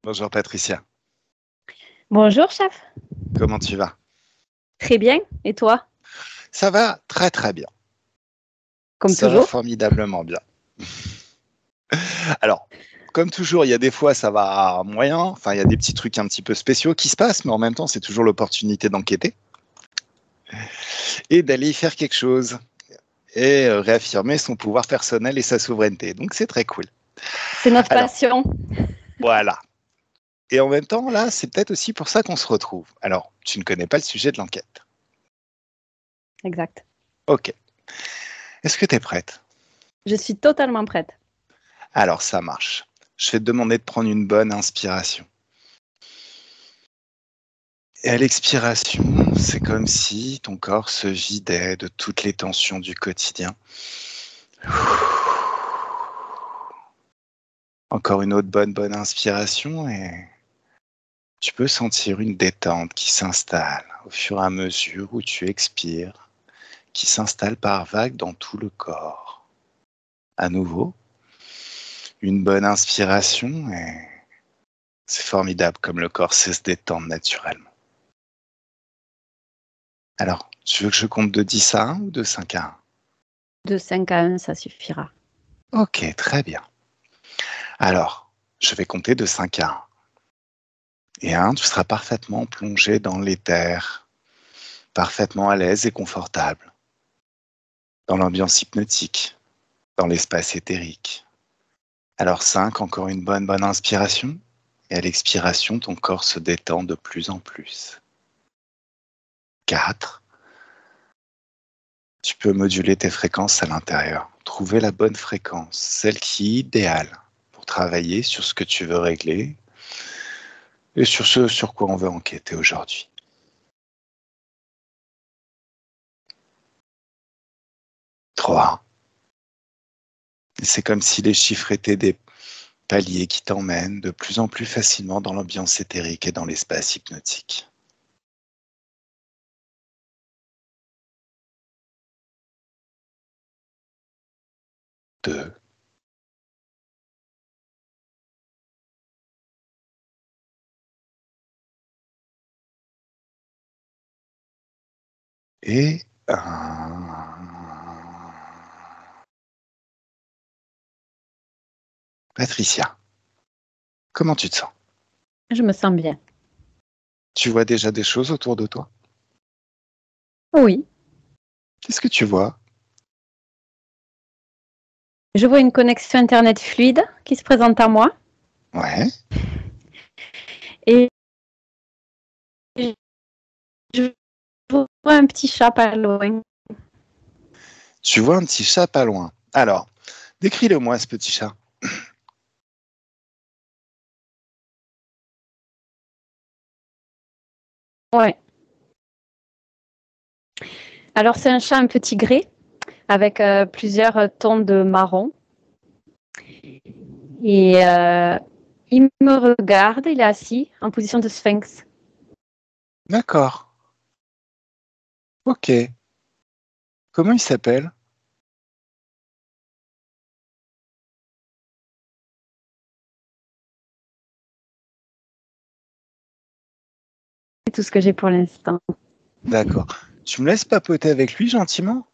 Bonjour Patricia, Bonjour, chef. comment tu vas? Très bien. Et toi? Ça va très très bien, Comme ça va toujours? formidablement bien. Alors, comme toujours, il y a des fois ça va moyen, enfin il y a des petits trucs un petit peu spéciaux qui se passent, mais en même temps c'est toujours l'opportunité d'enquêter et d'aller y faire quelque chose et réaffirmer son pouvoir personnel et sa souveraineté. Donc c'est très cool. C'est notre Alors, passion. voilà. Et en même temps, là, c'est peut-être aussi pour ça qu'on se retrouve. Alors, tu ne connais pas le sujet de l'enquête. Exact. Ok. Est-ce que tu es prête? Je suis totalement prête. Alors, ça marche. Je vais te demander de prendre une bonne inspiration. Et à l'expiration, c'est comme si ton corps se vidait de toutes les tensions du quotidien. Encore une autre bonne inspiration et tu peux sentir une détente qui s'installe au fur et à mesure où tu expires, qui s'installe par vagues dans tout le corps. À nouveau, une bonne inspiration et c'est formidable comme le corps sait se détendre naturellement. Alors, tu veux que je compte de 10 à 1 ou de 5 à 1? De 5 à 1, ça suffira. Ok, très bien. Alors, je vais compter de 5 à 1. Et 1, tu seras parfaitement plongé dans l'éther, parfaitement à l'aise et confortable, dans l'ambiance hypnotique, dans l'espace éthérique. Alors 5, encore une bonne inspiration. Et à l'expiration, ton corps se détend de plus en plus. 4, tu peux moduler tes fréquences à l'intérieur. Trouver la bonne fréquence, celle qui est idéale pour travailler sur ce que tu veux régler et sur ce sur quoi on veut enquêter aujourd'hui. 3, c'est comme si les chiffres étaient des paliers qui t'emmènent de plus en plus facilement dans l'ambiance éthérique et dans l'espace hypnotique. 2, et 1. Patricia, comment tu te sens? Je me sens bien. Tu vois déjà des choses autour de toi? Oui. Qu'est-ce que tu vois? Je vois une connexion Internet fluide qui se présente à moi. Ouais. Et je vois un petit chat pas loin. Tu vois un petit chat pas loin. Alors, décris-le-moi, ce petit chat. Ouais. Alors, c'est un chat un peu tigré avec plusieurs tons de marron. Et il me regarde, il est assis en position de sphinx. D'accord. Ok. Comment il s'appelle? C'est tout ce que j'ai pour l'instant. D'accord. Tu me laisses papoter avec lui gentiment?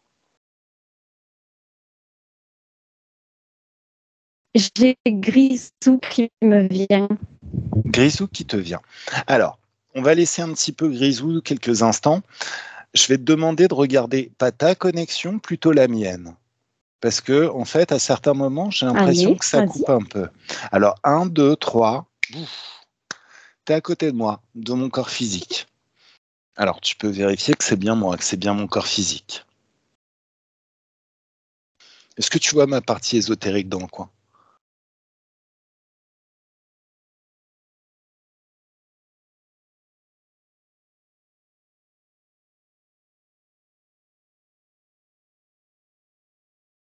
J'ai Grisou qui me vient. Grisou qui te vient. Alors, on va laisser un petit peu Grisou quelques instants. Je vais te demander de regarder pas ta connexion, plutôt la mienne. Parce que, en fait, à certains moments, j'ai l'impression Allez, que ça vas-y. coupe un peu. Alors, 1, 2, 3. T'es à côté de moi, de mon corps physique. Alors, tu peux vérifier que c'est bien moi, que c'est bien mon corps physique. Est-ce que tu vois ma partie ésotérique dans le coin?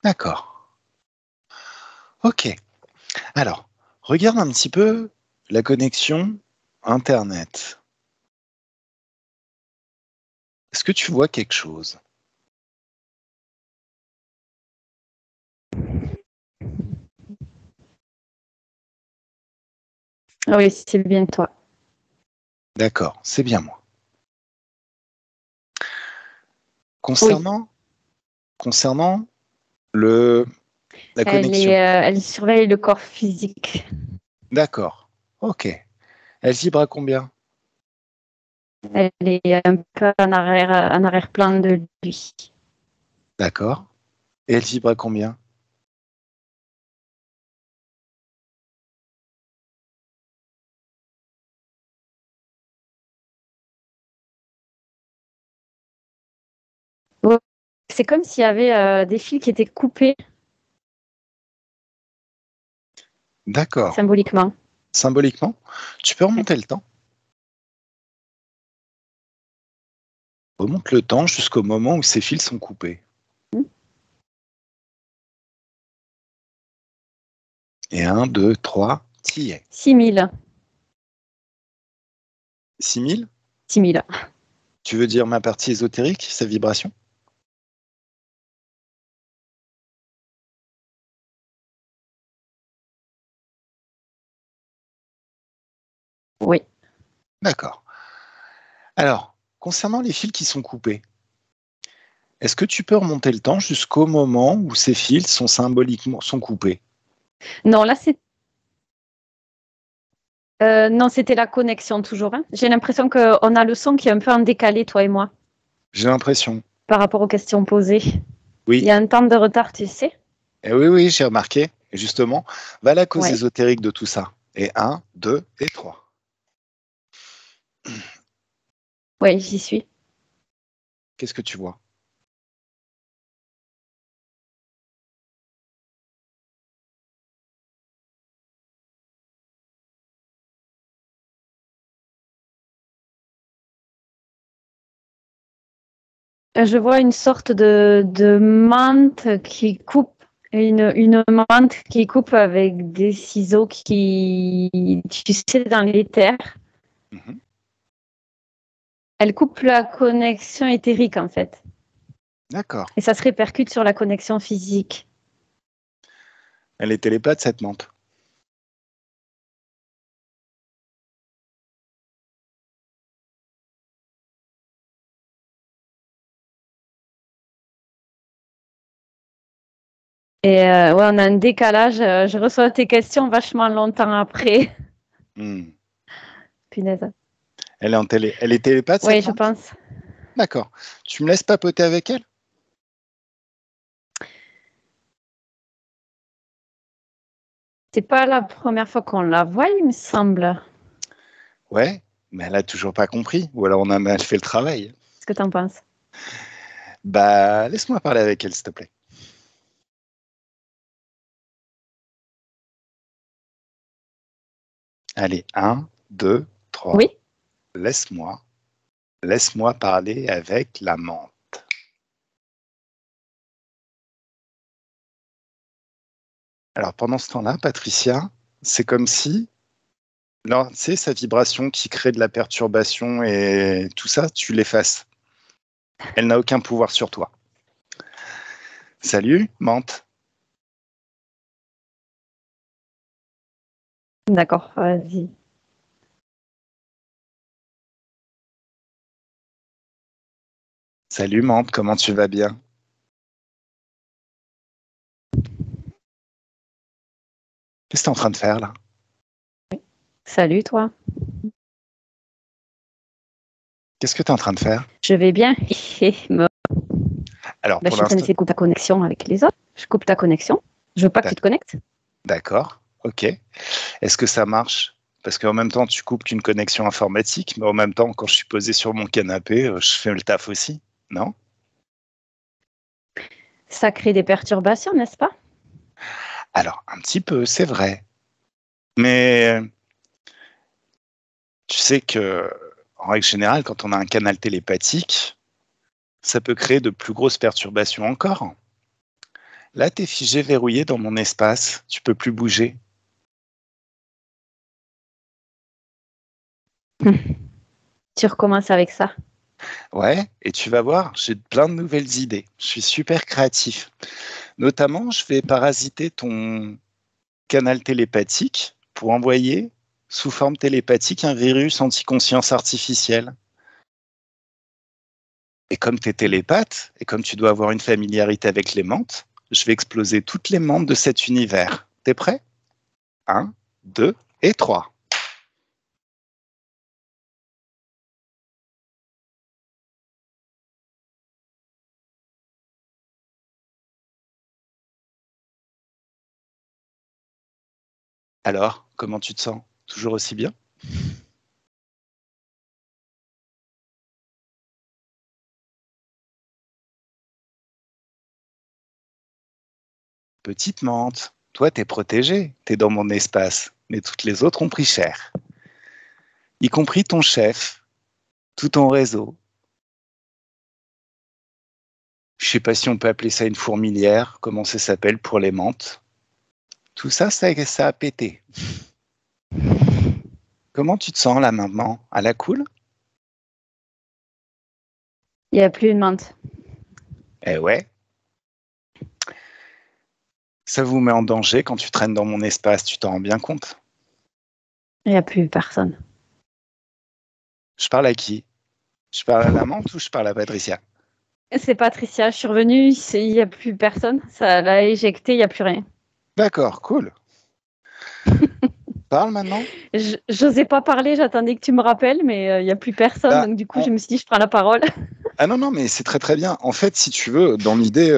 D'accord. Ok. Alors, regarde un petit peu la connexion Internet. Est-ce que tu vois quelque chose? Ah oui, c'est bien toi. D'accord, c'est bien moi. Oui, Concernant la connexion. elle surveille le corps physique. D'accord, ok. Elle vibre à combien? Elle est un peu en arrière-plan de lui. D'accord. Et elle vibre à combien? Ouais. C'est comme s'il y avait des fils qui étaient coupés D'accord. symboliquement. Symboliquement, tu peux remonter le temps. Remonte le temps jusqu'au moment où ces fils sont coupés. Et 1, 2, 3, t'y es. 6000. 6000. 6000. Tu veux dire ma partie ésotérique, sa vibration? Oui. D'accord. Alors, concernant les fils qui sont coupés, est-ce que tu peux remonter le temps jusqu'au moment où ces fils sont symboliquement coupés? Non, là, non, c'était la connexion toujours, hein. J'ai l'impression qu'on a le son qui est un peu en décalé, toi et moi, J'ai l'impression. par rapport aux questions posées. Il Oui. y a un temps de retard, tu sais. Et oui, oui, j'ai remarqué. Et justement, va la cause Ouais. ésotérique de tout ça. Et 1, 2 et 3. Oui, j'y suis. Qu'est-ce que tu vois? Je vois une sorte de menthe qui coupe, une menthe qui coupe avec des ciseaux qui, tu sais, dans l'éther. Mhm. Elle coupe la connexion éthérique, en fait. D'accord. Et ça se répercute sur la connexion physique. Elle est télépathe, cette menthe. Et ouais, on a un décalage. Je reçois tes questions vachement longtemps après. Hmm. Punaise. Elle est télépathe, Oui, cette je menthe? pense. D'accord. Tu me laisses papoter avec elle? C'est pas la première fois qu'on la voit, il me semble. Ouais, mais elle a toujours pas compris. Ou alors on a mal fait le travail. Qu'est-ce que tu en penses? Bah, laisse-moi parler avec elle, s'il te plaît. Allez, 1, 2, 3. Oui. Laisse-moi. Laisse-moi parler avec la menthe. Alors pendant ce temps-là, Patricia, c'est comme si, là, tu sais, sa vibration qui crée de la perturbation et tout ça, tu l'effaces. Elle n'a aucun pouvoir sur toi. Salut, menthe. D'accord, vas-y. Salut, menthe, comment tu vas bien? Qu'est-ce que tu es en train de faire là? Salut, toi. Qu'est-ce que tu es en train de faire? Je vais bien. Alors Ben, je pour suis en train l'instant, d'essayer de couper ta connexion avec les autres. Je coupe ta connexion. Je veux pas que tu te connectes. d'accord, ok. Est-ce que ça marche? Parce qu'en même temps, tu coupes qu'une connexion informatique, mais en même temps, quand je suis posé sur mon canapé, je fais le taf aussi, non? Ça crée des perturbations, n'est-ce pas? Alors, un petit peu, c'est vrai. Mais tu sais que, en règle générale, quand on a un canal télépathique, ça peut créer de plus grosses perturbations encore. Là, tu es figé, verrouillé dans mon espace, tu peux plus bouger. Tu recommences avec ça. Ouais, et tu vas voir, j'ai plein de nouvelles idées. Je suis super créatif. Notamment, je vais parasiter ton canal télépathique pour envoyer sous forme télépathique un virus anti-conscience artificielle. Et comme tu es télépathe, et comme tu dois avoir une familiarité avec les menthes, je vais exploser toutes les menthes de cet univers. T'es prêt? 1, 2 et 3. Alors, comment tu te sens? Toujours aussi bien? Petite menthe, toi t'es protégée, t'es dans mon espace, mais toutes les autres ont pris cher. Y compris ton chef, tout ton réseau. Je sais pas si on peut appeler ça une fourmilière, comment ça s'appelle pour les menthes. Tout ça, ça a pété. Comment tu te sens là maintenant? À la cool? Il n'y a plus une menthe. Eh ouais. Ça vous met en danger quand tu traînes dans mon espace, tu t'en rends bien compte? Il n'y a plus personne. Je parle à qui? Je parle à la menthe ou je parle à Patricia? C'est Patricia, je suis revenue, il n'y a plus personne. Ça l'a éjecté, il n'y a plus rien. D'accord, cool. Parle maintenant. J'osais pas parler, j'attendais que tu me rappelles, mais il n'y a plus personne. Donc du coup, je me suis dit, je prends la parole. Ah non, mais c'est très très bien. En fait, si tu veux, dans l'idée,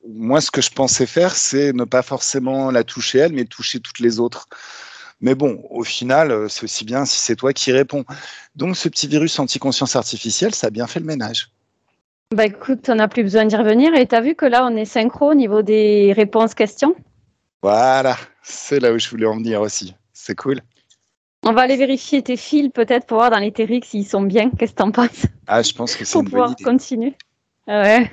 moi, ce que je pensais faire, c'est ne pas forcément la toucher elle, mais toucher toutes les autres. Mais bon, au final, c'est aussi bien si c'est toi qui réponds. Donc, ce petit virus anti-conscience artificielle, ça a bien fait le ménage. Bah écoute, on n'a plus besoin d'y revenir. Et tu as vu que là, on est synchro au niveau des réponses-questions? Voilà, c'est là où je voulais en venir aussi. C'est cool. On va aller vérifier tes fils peut-être pour voir dans les TRX s'ils sont bien. Qu'est-ce que t'en penses? Ah, je pense que c'est une bonne idée. Pour pouvoir continuer. Ouais.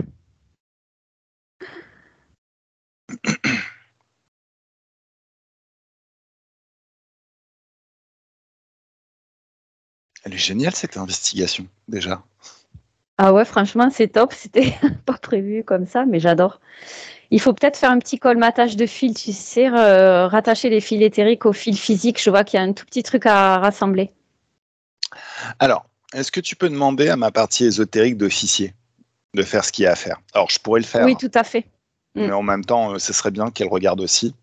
Elle est géniale cette investigation, déjà. Ah ouais, franchement, c'est top. C'était pas prévu comme ça, mais j'adore. Il faut peut-être faire un petit colmatage de fils, tu sais, rattacher les fils éthériques aux fils physiques. Je vois qu'il y a un tout petit truc à rassembler. Alors, est-ce que tu peux demander à ma partie ésotérique d'officier de faire ce qu'il y a à faire? Alors, je pourrais le faire. Oui, tout à fait. Mais en même temps, ce serait bien qu'elle regarde aussi.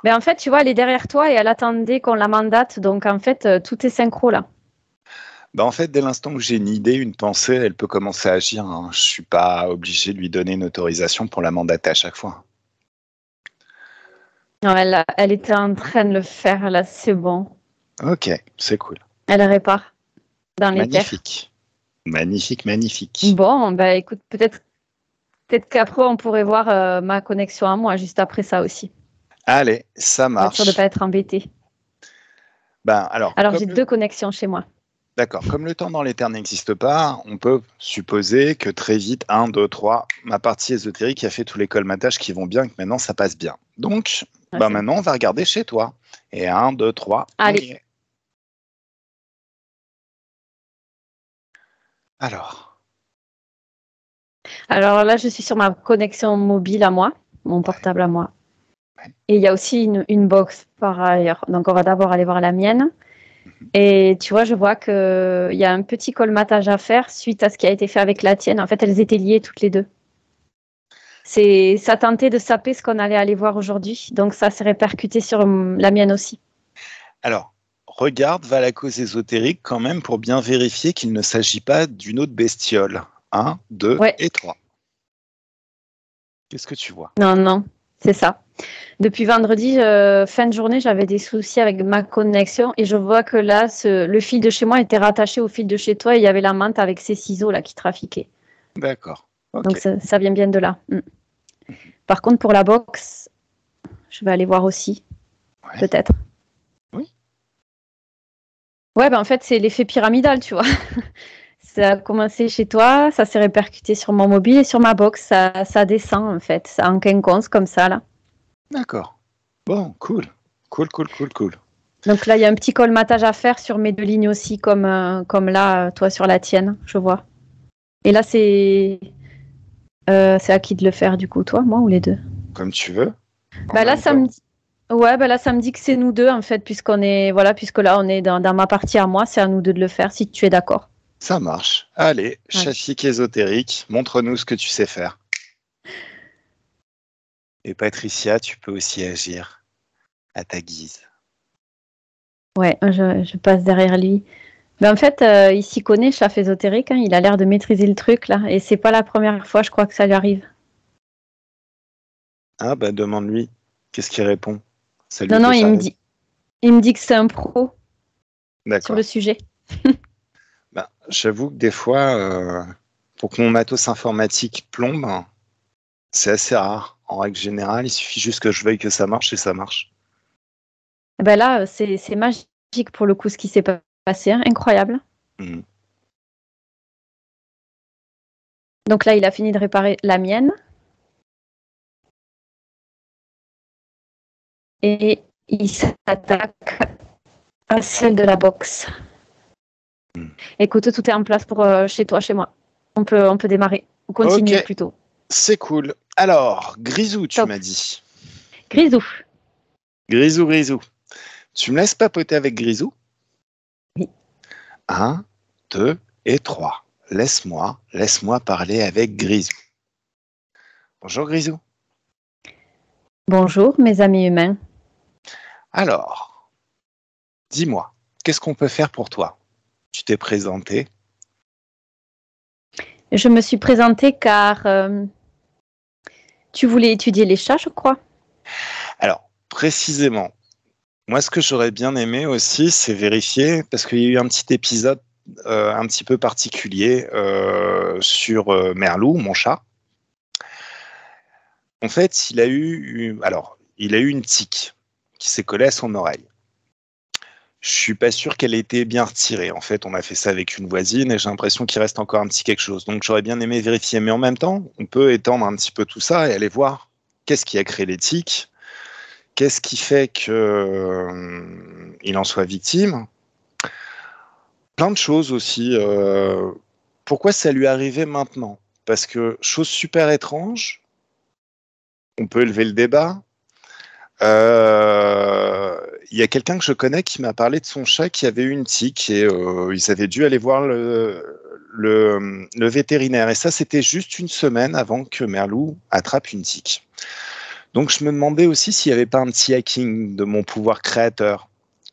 Ben, en fait, tu vois, elle est derrière toi et elle attendait qu'on la mandate. Donc, en fait, tout est synchro là. Ben, en fait, dès l'instant où j'ai une idée, une pensée, elle peut commencer à agir. Hein. Je ne suis pas obligé de lui donner une autorisation pour la mandater à chaque fois. Non, elle était en train de le faire là, c'est bon. Ok, c'est cool. Elle répare dans les terres. Magnifique. Magnifique, magnifique. Bon, ben écoute, peut-être qu'après, on pourrait voir ma connexion à moi juste après ça aussi. Allez, ça Pour être sûr de ne marche. pas être embêté. Ben, alors j'ai 2 connexions chez moi. D'accord. Comme le temps dans les terres n'existe pas, on peut supposer que très vite, 1, 2, 3, ma partie ésotérique a fait tous les colmatages qui vont bien et que maintenant ça passe bien. Donc, maintenant, on va regarder chez toi. Et 1, 2, 3, allez. on y est. Alors là, je suis sur ma connexion mobile à moi, mon portable à moi. Ouais. Et il y a aussi une box par ailleurs. Donc, on va d'abord aller voir la mienne. Et tu vois, je vois qu'il y a un petit colmatage à faire suite à ce qui a été fait avec la tienne. En fait, elles étaient liées toutes les deux. Ça tentait de saper ce qu'on allait aller voir aujourd'hui. Donc, ça s'est répercuté sur la mienne aussi. Alors, regarde, va à la cause ésotérique quand même pour bien vérifier qu'il ne s'agit pas d'une autre bestiole. 1, 2 et 3. Qu'est-ce que tu vois? Non, c'est ça. Depuis vendredi, fin de journée, j'avais des soucis avec ma connexion et je vois que là, le fil de chez moi était rattaché au fil de chez toi et il y avait la menthe avec ses ciseaux là qui trafiquaient. D'accord. Okay. Donc ça vient bien de là. Par contre, pour la box, je vais aller voir aussi, peut-être. Oui. Ouais, ben en fait, c'est l'effet pyramidal, tu vois. Ça a commencé chez toi, ça s'est répercuté sur mon mobile et sur ma box, ça descend en fait, ça en quinconce comme ça là. D'accord. Bon, cool. Cool. Donc là, il y a un petit colmatage à faire sur mes 2 lignes aussi, comme là, toi sur la tienne, je vois. Et là, c'est à qui de le faire du coup, toi, moi ou les deux? Comme tu veux. Bah là, ça me dit... Ouais, bah là, ça me dit que c'est nous deux, en fait, puisque là, on est dans ma partie à moi, c'est à nous deux de le faire, si tu es d'accord. Ça marche. Allez, Ouais. Shafik ésotérique, montre-nous ce que tu sais faire. Et Patricia, tu peux aussi agir à ta guise. Ouais, je passe derrière lui. Mais en fait, il s'y connaît, chef ésotérique, hein, il a l'air de maîtriser le truc, là, et c'est pas la première fois, je crois, que ça lui arrive. Ah bah demande-lui. Qu'est-ce qu'il répond? Ça lui Non, est non, déjà arrivé. il me dit que c'est un pro sur le D'accord. sujet. Bah, j'avoue que des fois, pour que mon matos informatique plombe, c'est assez rare. En règle générale, il suffit juste que je veuille que ça marche et ça marche. Eh ben là, c'est magique pour le coup, ce qui s'est passé, hein, incroyable. Mhm. Donc là, il a fini de réparer la mienne. Et il s'attaque à celle de la boxe. Mhm. Écoute, tout est en place pour chez toi, chez moi. On peut démarrer. Ou Ok, continuer plutôt. c'est cool. Alors, Grisou, tu Top. m'as dit. Grisou. Grisou, Grisou. Tu me laisses papoter avec Grisou? Oui. 1, 2 et 3. Laisse-moi parler avec Grisou. Bonjour Grisou. Bonjour, mes amis humains. Alors, dis-moi, qu'est-ce qu'on peut faire pour toi? Tu t'es présenté. Je me suis présentée car tu voulais étudier les chats, je crois. Alors, précisément, moi, ce que j'aurais bien aimé aussi, c'est vérifier, parce qu'il y a eu un petit épisode un petit peu particulier sur Merlou, mon chat. En fait, il a eu une tique qui s'est collée à son oreille. Je suis pas sûr qu'elle ait été bien retirée. En fait, on a fait ça avec une voisine et j'ai l'impression qu'il reste encore un petit quelque chose. Donc, j'aurais bien aimé vérifier. Mais en même temps, on peut étendre un petit peu tout ça et aller voir qu'est-ce qui a créé les tiques, qu'est-ce qui fait qu'il en soit victime. Plein de choses aussi. Pourquoi ça lui arrivait maintenant? Parce que, chose super étrange, on peut élever le débat. Il y a quelqu'un que je connais qui m'a parlé de son chat qui avait eu une tique et ils avaient dû aller voir le vétérinaire. Et ça, c'était juste une semaine avant que Merlou attrape une tique. Donc, je me demandais aussi s'il n'y avait pas un petit hacking de mon pouvoir créateur.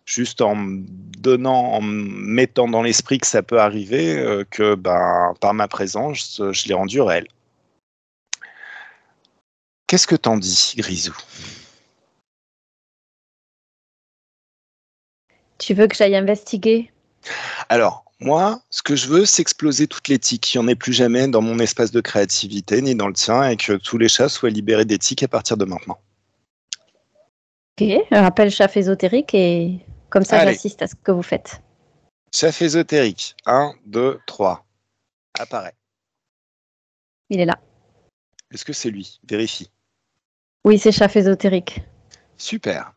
Juste en me donnant, en me mettant dans l'esprit que ça peut arriver, que ben, par ma présence, je l'ai rendu réel. Qu'est-ce que t'en dis, Grisou? Tu veux que j'aille investiguer? Alors, moi, ce que je veux, c'est exploser toutes les tiques, qu'il n'y en ait plus jamais dans mon espace de créativité, ni dans le tien, et que tous les chats soient libérés des tiques à partir de maintenant. Ok, un rappel chef ésotérique et comme ça, Allez, j'assiste à ce que vous faites. chef ésotérique. 1, 2, 3. Apparaît. Il est là. Est-ce que c'est lui? Vérifie. Oui, c'est chef ésotérique. Super.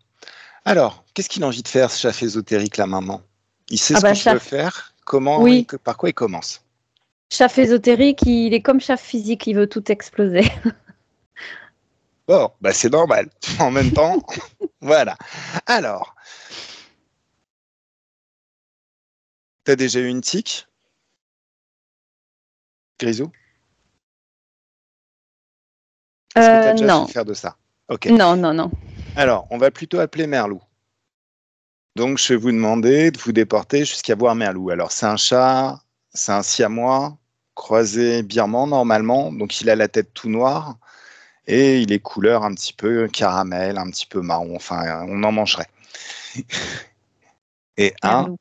Alors, qu'est-ce qu'il a envie de faire, ce chef ésotérique, là, maintenant? Il sait Ah ce bah, qu'il veut chef. faire, Oui, par quoi il commence? chef ésotérique, il est comme chef physique, il veut tout exploser. Bon, bah c'est normal. En même temps, voilà. Alors, t'as déjà eu une tique, Grisou? Est-ce que t'as déjà Non, souffert de ça? Ok. non, non, non. Alors, on va plutôt appeler Merlou. Donc, je vais vous demander de vous déporter jusqu'à voir Merlou. Alors, c'est un chat, c'est un siamois, croisé birman normalement. Donc, il a la tête tout noire et il est couleur un petit peu caramel, un petit peu marron. Enfin, on en mangerait. Et un, Merlou.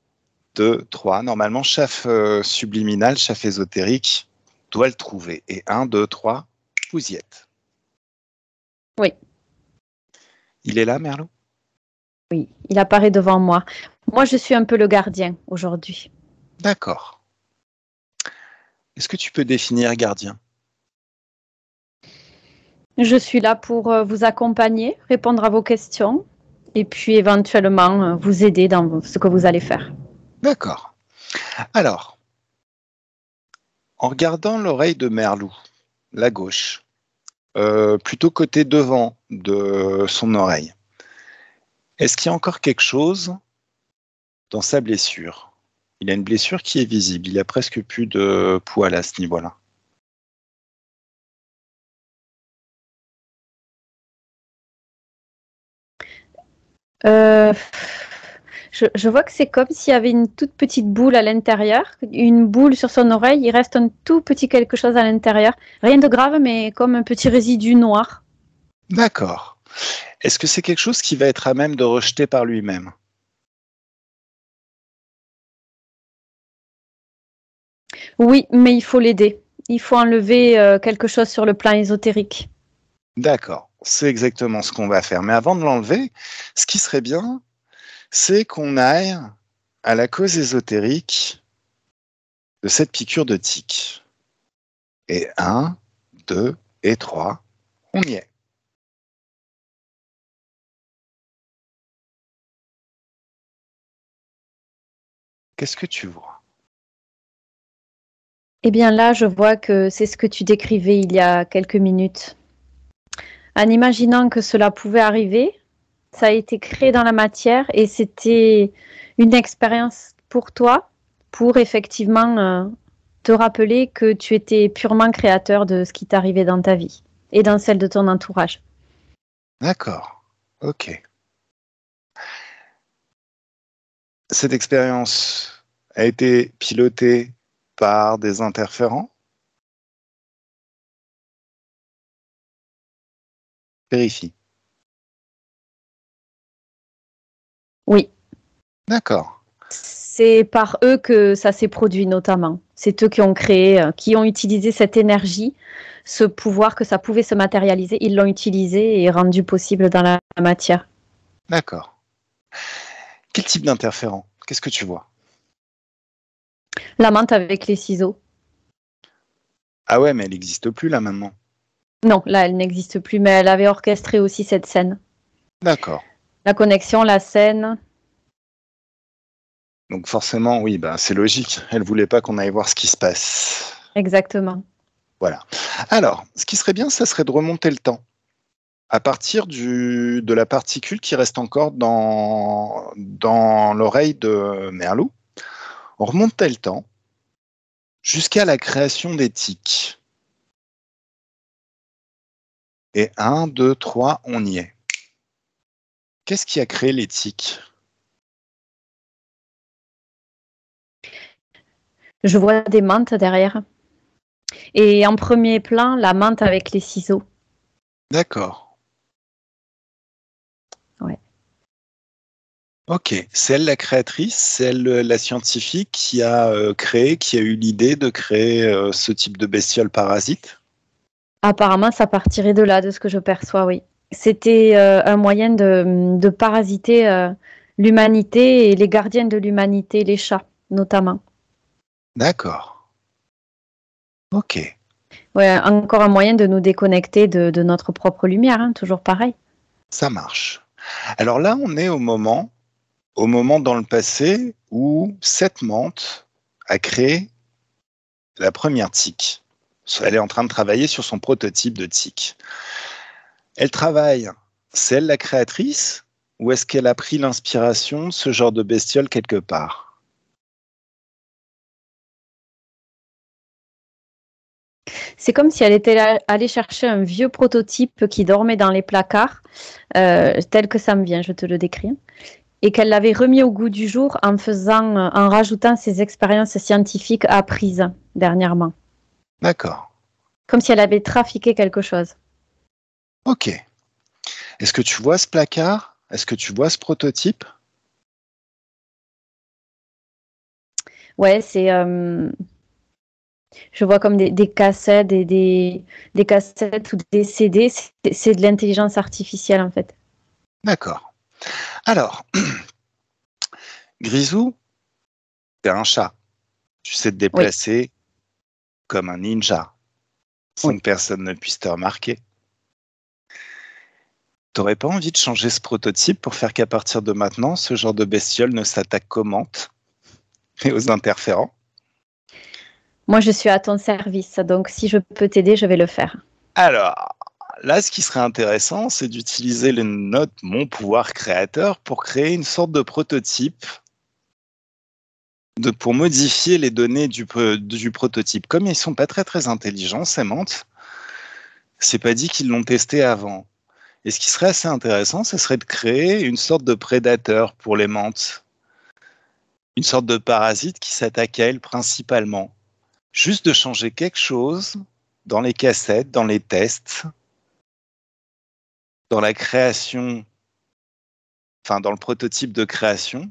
2, 3. Normalement, chef subliminal, chef ésotérique doit le trouver. Et 1, 2, 3, vous y êtes. Oui, Il est là, Merlou? oui, il apparaît devant moi. Moi, je suis un peu le gardien aujourd'hui. D'accord. Est-ce que tu peux définir gardien? Je suis là pour vous accompagner, répondre à vos questions et puis éventuellement vous aider dans ce que vous allez faire. D'accord. Alors, en regardant l'oreille de Merlou, la gauche, plutôt côté devant de son oreille, Est-ce qu'il y a encore quelque chose dans sa blessure? Il a une blessure qui est visible. Il n'y a presque plus de poils à ce niveau-là. Euh, je vois que c'est comme s'il y avait une toute petite boule à l'intérieur, une boule sur son oreille. Il reste un tout petit quelque chose à l'intérieur. Rien de grave, mais comme un petit résidu noir. D'accord. Est-ce que c'est quelque chose qui va être à même de rejeter par lui-même? Oui, mais il faut l'aider. Il faut enlever quelque chose sur le plan ésotérique. D'accord, c'est exactement ce qu'on va faire. Mais avant de l'enlever, ce qui serait bien, c'est qu'on aille à la cause ésotérique de cette piqûre de tique. Et 1, 2 et 3, on y est. Qu'est-ce que tu vois? Eh bien là, je vois que c'est ce que tu décrivais il y a quelques minutes. En imaginant que cela pouvait arriver, ça a été créé dans la matière et c'était une expérience pour toi, pour effectivement te rappeler que tu étais purement créateur de ce qui t'arrivait dans ta vie et dans celle de ton entourage. D'accord, ok. Cette expérience a été pilotée par des interférents? Vérifie. Oui, D'accord, c'est par eux que ça s'est produit notamment. C'est eux qui ont créé, qui ont utilisé cette énergie, ce pouvoir que ça pouvait se matérialiser. Ils l'ont utilisé et rendu possible dans la matière. d'accord. Quel type d'interférent? Qu'est-ce que tu vois? La menthe avec les ciseaux. Ah ouais, mais elle n'existe plus là maintenant. Non, là, elle n'existe plus, mais elle avait orchestré aussi cette scène. D'accord. La connexion, la scène. Donc forcément, oui, bah, c'est logique. Elle voulait pas qu'on aille voir ce qui se passe. Exactement. Voilà. Alors, ce qui serait bien, ça serait de remonter le temps. À partir de la particule qui reste encore dans l'oreille de Merlot, on remonte le temps jusqu'à la création des tiques. Et 1, 2, 3, on y est. Qu'est-ce qui a créé les tiques? Je vois des menthes derrière. Et en premier plan, la menthe avec les ciseaux. D'accord. Ouais. Ok, c'est elle la créatrice, c'est elle la scientifique qui a créé, qui a eu l'idée de créer ce type de bestiole parasite? Apparemment, ça partirait de là, de ce que je perçois, oui. C'était un moyen de parasiter l'humanité et les gardiens de l'humanité, les chats, notamment. D'accord. Ok, Ouais, encore un moyen de nous déconnecter de notre propre lumière, hein, toujours pareil. ça marche. Alors là, on est au moment dans le passé où cette menthe a créé la première tique. Elle est en train de travailler sur son prototype de tique. Elle travaille, c'est elle la créatrice ou est-ce qu'elle a pris l'inspiration de ce genre de bestiole quelque part? C'est comme si elle était allée chercher un vieux prototype qui dormait dans les placards, tel que ça me vient, je te le décris, et qu'elle l'avait remis au goût du jour en rajoutant ses expériences scientifiques apprises dernièrement. D'accord. Comme si elle avait trafiqué quelque chose. Ok. Est-ce que tu vois ce placard? Est-ce que tu vois ce prototype? Ouais, je vois comme des cassettes, des cassettes ou des CD. C'est de l'intelligence artificielle, en fait. D'accord. Alors, Grisou, t'es un chat. Tu sais te Oui, déplacer comme un ninja, sans oui. que personne ne puisse te remarquer. T'aurais pas envie de changer ce prototype pour faire qu'à partir de maintenant, ce genre de bestiole ne s'attaque qu'aux menthes et aux interférents? Moi, je suis à ton service, donc si je peux t'aider, je vais le faire. Alors, là, ce qui serait intéressant, c'est d'utiliser notre mon pouvoir créateur pour créer une sorte de prototype pour modifier les données du prototype. Comme ils sont pas très très intelligents, ces mantes, c'est pas dit qu'ils l'ont testé avant. Et ce qui serait assez intéressant, ce serait de créer une sorte de prédateur pour les mantes, une sorte de parasite qui s'attaque à elles principalement. Juste de changer quelque chose dans les cassettes, dans les tests, dans la création, enfin dans le prototype de création,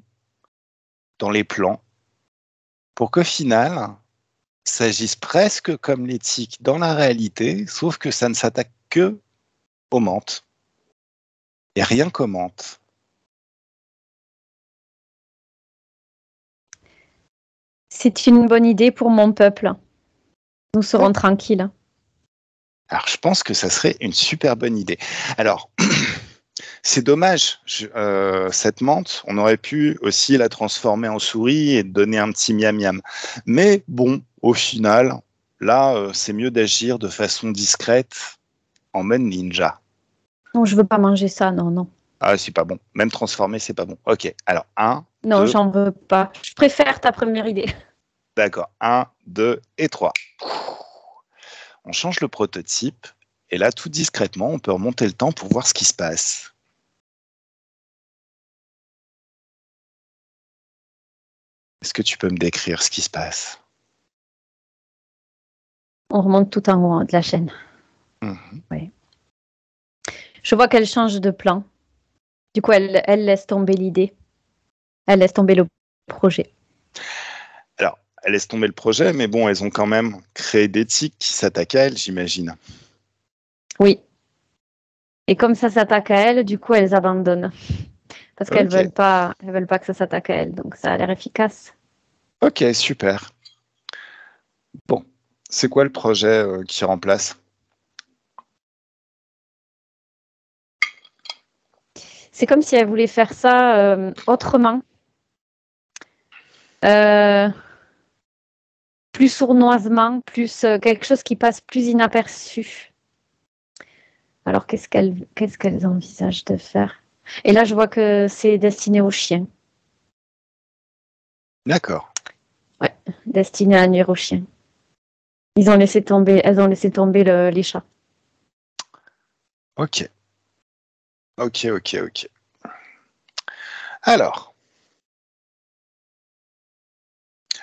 dans les plans, pour qu'au final, s'agisse presque comme les tiques dans la réalité, sauf que ça ne s'attaque que aux mantes. Et rien qu'aux mantes. C'est une bonne idée pour mon peuple. Nous serons tranquilles. Alors, je pense que ça serait une super bonne idée. Alors, c'est dommage, cette menthe, on aurait pu aussi la transformer en souris et donner un petit miam-miam. Mais bon, au final, là, c'est mieux d'agir de façon discrète en mode ninja. Non, je veux pas manger ça, non. Ah, c'est pas bon. Même transformer, c'est pas bon. Ok, alors 1, non, 2... j'en veux pas. Je préfère ta première idée. D'accord, 1, 2 et 3. On change le prototype et là, tout discrètement, on peut remonter le temps pour voir ce qui se passe. Est-ce que tu peux me décrire ce qui se passe? On remonte tout en haut de la chaîne. Oui. Je vois qu'elle change de plan. Du coup, elle laisse tomber l'idée. Elle laisse tomber le projet. Alors, elle laisse tomber le projet, mais bon, elles ont quand même créé des tiques qui s'attaquent à elle, j'imagine. Oui. Et comme ça s'attaque à elle, du coup, elles abandonnent. Parce qu'elles veulent pas que ça s'attaque à elles. Donc, ça a l'air efficace. Ok, super. Bon, c'est quoi le projet qui remplace? C'est comme si elle voulait faire ça autrement. Plus sournoisement, plus quelque chose qui passe plus inaperçu. Alors, qu'est-ce qu'elles envisagent de faire? Et là, je vois que c'est destiné aux chiens. D'accord. Ouais, destiné à nuire aux chiens. Elles ont laissé tomber les chats. Ok. Alors,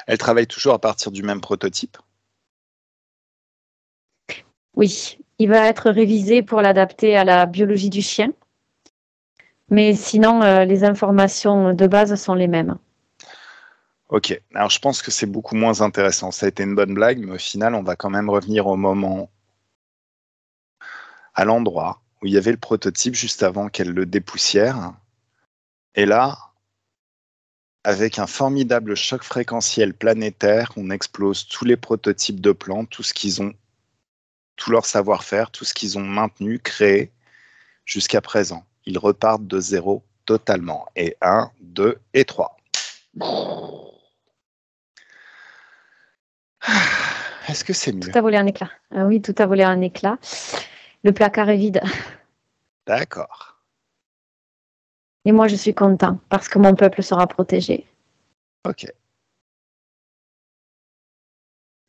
elle travaille toujours à partir du même prototype? Oui, il va être révisé pour l'adapter à la biologie du chien. Mais sinon, les informations de base sont les mêmes. Ok, alors je pense que c'est beaucoup moins intéressant. Ça a été une bonne blague, mais au final, on va quand même revenir au moment, à l'endroit où il y avait le prototype juste avant qu'elle le dépoussière. Et là, avec un formidable choc fréquentiel planétaire, on explose tous les prototypes de plans, tout ce qu'ils ont, tout leur savoir-faire, tout ce qu'ils ont maintenu, créé jusqu'à présent. Ils repartent de zéro totalement. Et 1, 2 et 3. Est-ce que c'est mieux? Tout a volé en éclat. Ah oui, tout a volé en éclat. Le placard est vide. D'accord. Et moi, je suis content parce que mon peuple sera protégé. Ok.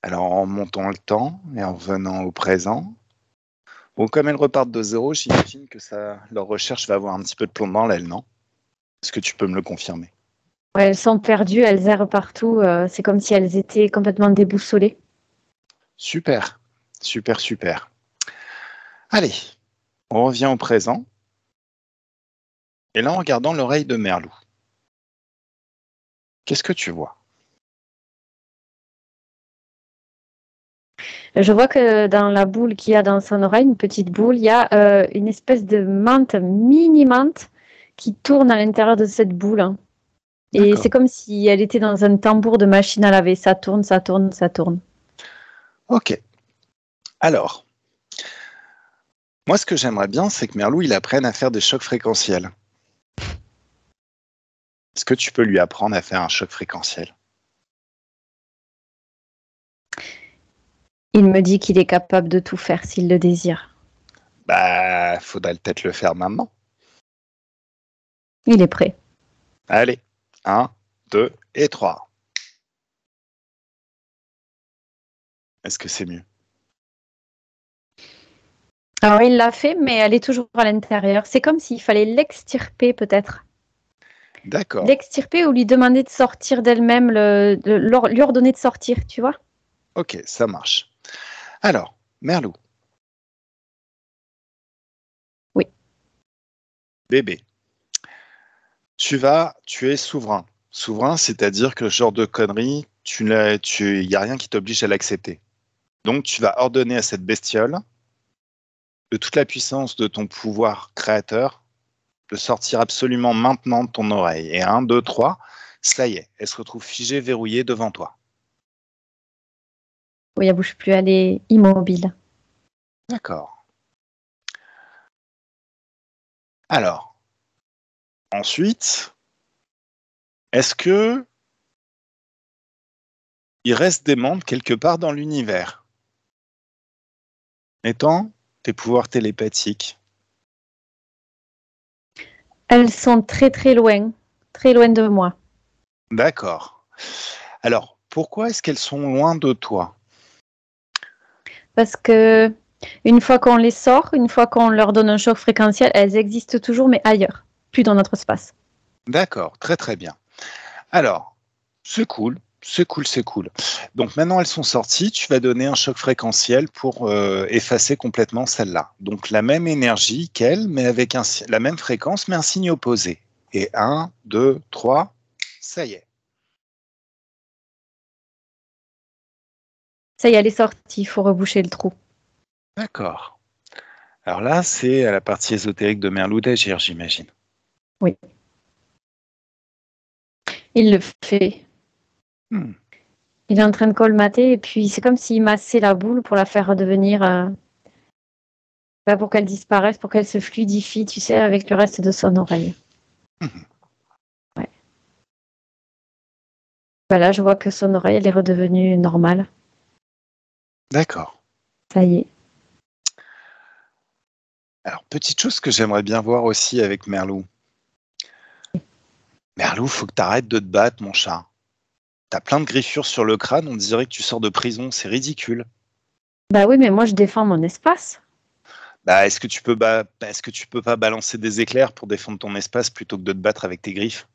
Alors, en montant le temps et en revenant au présent, bon, comme elles repartent de zéro, j'imagine que leur recherche va avoir un petit peu de plomb dans l'aile, non? Est-ce que tu peux me le confirmer? Ouais, elles sont perdues, elles errent partout. C'est comme si elles étaient complètement déboussolées. Super. Allez, on revient au présent. Et là, en regardant l'oreille de Merlou, qu'est-ce que tu vois? Je vois que dans la boule qu'il y a dans son oreille, une petite boule, il y a une espèce de menthe, mini-menthe, qui tourne à l'intérieur de cette boule. Et c'est comme si elle était dans un tambour de machine à laver. Ça tourne, ça tourne, ça tourne. Ok. Alors, moi, ce que j'aimerais bien, c'est que Merlou, il apprenne à faire des chocs fréquentiels. Est-ce que tu peux lui apprendre à faire un choc fréquentiel? Il me dit qu'il est capable de tout faire s'il le désire. Bah, faudrait peut-être le faire maintenant. Il est prêt. Allez, 1, 2 et 3. Est-ce que c'est mieux? Alors, il l'a fait, mais elle est toujours à l'intérieur. C'est comme s'il fallait l'extirper, peut-être. D'accord. L'extirper ou lui demander de sortir d'elle-même, lui ordonner de sortir, tu vois? Ok, ça marche. Alors, Merlou. Oui. Bébé. Tu es souverain. Souverain, c'est-à-dire que ce genre de conneries, il n'y a rien qui t'oblige à l'accepter. Donc, tu vas ordonner à cette bestiole, de toute la puissance de ton pouvoir créateur, de sortir absolument maintenant de ton oreille. Et 1, 2, 3, ça y est, elle se retrouve figée, verrouillée devant toi. Oui, elle bouge plus, elle est immobile. D'accord. Alors, ensuite, est-ce que il reste des membres quelque part dans l'univers? Étant tes pouvoirs télépathiques. Elles sont très très loin de moi. D'accord. Alors, pourquoi est-ce qu'elles sont loin de toi? Parce que une fois qu'on les sort, une fois qu'on leur donne un choc fréquentiel, elles existent toujours, mais ailleurs, plus dans notre espace. D'accord, très très bien. Alors, c'est cool, c'est cool, c'est cool. Donc maintenant elles sont sorties, tu vas donner un choc fréquentiel pour effacer complètement celle-là. Donc la même énergie qu'elle, mais avec la même fréquence, mais un signe opposé. Et 1, 2, 3, ça y est. Ça y est, elle est sortie, il faut reboucher le trou. D'accord. Alors là, c'est à la partie ésotérique de Merlou d'agir, j'imagine. Oui. Il le fait. Hmm. Il est en train de colmater et puis c'est comme s'il massait la boule pour la faire redevenir, pour qu'elle disparaisse, pour qu'elle se fluidifie, tu sais, avec le reste de son oreille. Hmm. Ouais. Ben là, je vois que son oreille, elle est redevenue normale. D'accord. Ça y est. Alors, petite chose que j'aimerais bien voir aussi avec Merlou. Merlou, faut que tu arrêtes de te battre, mon chat. T'as plein de griffures sur le crâne, on dirait que tu sors de prison, c'est ridicule. Bah oui, mais moi, je défends mon espace. Bah, est-ce que tu peux pas balancer des éclairs pour défendre ton espace plutôt que de te battre avec tes griffes?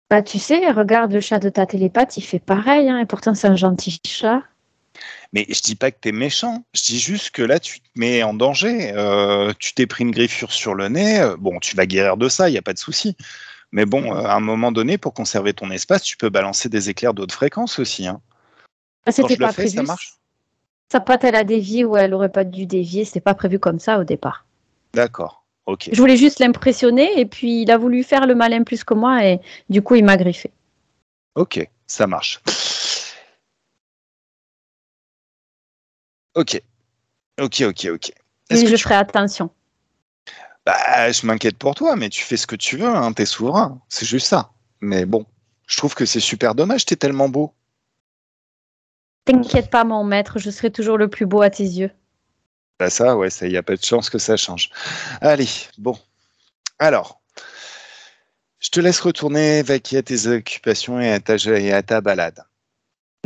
Bah tu sais, regarde le chat de ta télépathe, il fait pareil, hein, et pourtant c'est un gentil chat. Mais je dis pas que t'es méchant, je dis juste que là tu te mets en danger. Tu t'es pris une griffure sur le nez, bon, tu vas guérir de ça, il y a pas de souci. Mais bon, à un moment donné, pour conserver ton espace, tu peux balancer des éclairs d'autres fréquences aussi, hein. Bah, Quand c'était je le pas fais, ça prévu. marche. Sa patte, elle a dévié ou elle aurait pas dû dévier, c'était pas prévu comme ça au départ. D'accord, ok. Je voulais juste l'impressionner et puis il a voulu faire le malin plus que moi et du coup il m'a griffé. Ok, ça marche. Ok, ok. Est-ce Mais que je tu... ferai attention. Bah, je m'inquiète pour toi, mais tu fais ce que tu veux, hein, t'es souverain, c'est juste ça. Mais bon, je trouve que c'est super dommage, t'es tellement beau. T'inquiète pas, mon maître, je serai toujours le plus beau à tes yeux. Bah ça, ouais, ça, y a pas de chance que ça change. Allez, bon. Alors, je te laisse retourner vaquer à tes occupations et à ta balade.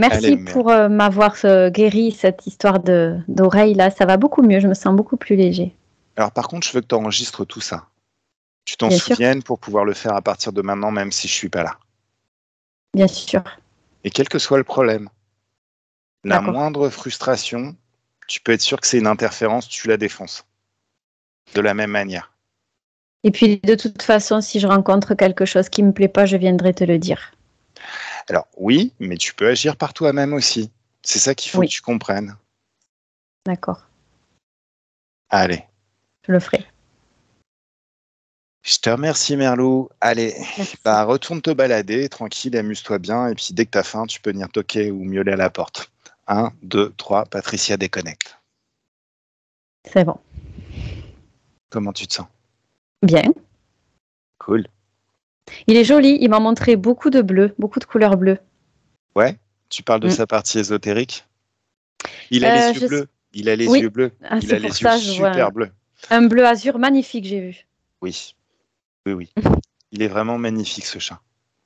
Allez, Merci merde. pour m'avoir guéri cette histoire d'oreille là, ça va beaucoup mieux, je me sens beaucoup plus léger. Alors par contre, je veux que tu enregistres tout ça. Tu t'en Bien sûr, souviennes pour pouvoir le faire à partir de maintenant, même si je suis pas là. bien sûr. Et quel que soit le problème, la D'accord. moindre frustration, tu peux être sûr que c'est une interférence, tu la défonces. De la même manière. Et puis de toute façon, si je rencontre quelque chose qui me plaît pas, je viendrai te le dire. Alors oui, mais tu peux agir par toi-même aussi. C'est ça qu'il faut que Oui, tu comprennes. d'accord, Allez. je le ferai. Je te remercie Merlou. Allez, Merci. bah, retourne te balader, tranquille, amuse-toi bien. Et puis dès que tu as faim, tu peux venir toquer ou miauler à la porte. 1, 2, 3, Patricia déconnecte. C'est bon. Comment tu te sens? Bien. Cool. Il est joli, il m'a montré beaucoup de bleu, beaucoup de couleurs bleues. Ouais, tu parles de Mm. sa partie ésotérique? Il a les yeux Je... bleus. Il a les Oui, yeux bleus. ah, Il c'est a pour les yeux ça, je vois super bleus. un bleu azur magnifique, j'ai vu. Oui, oui, oui. Il est vraiment magnifique, ce chat.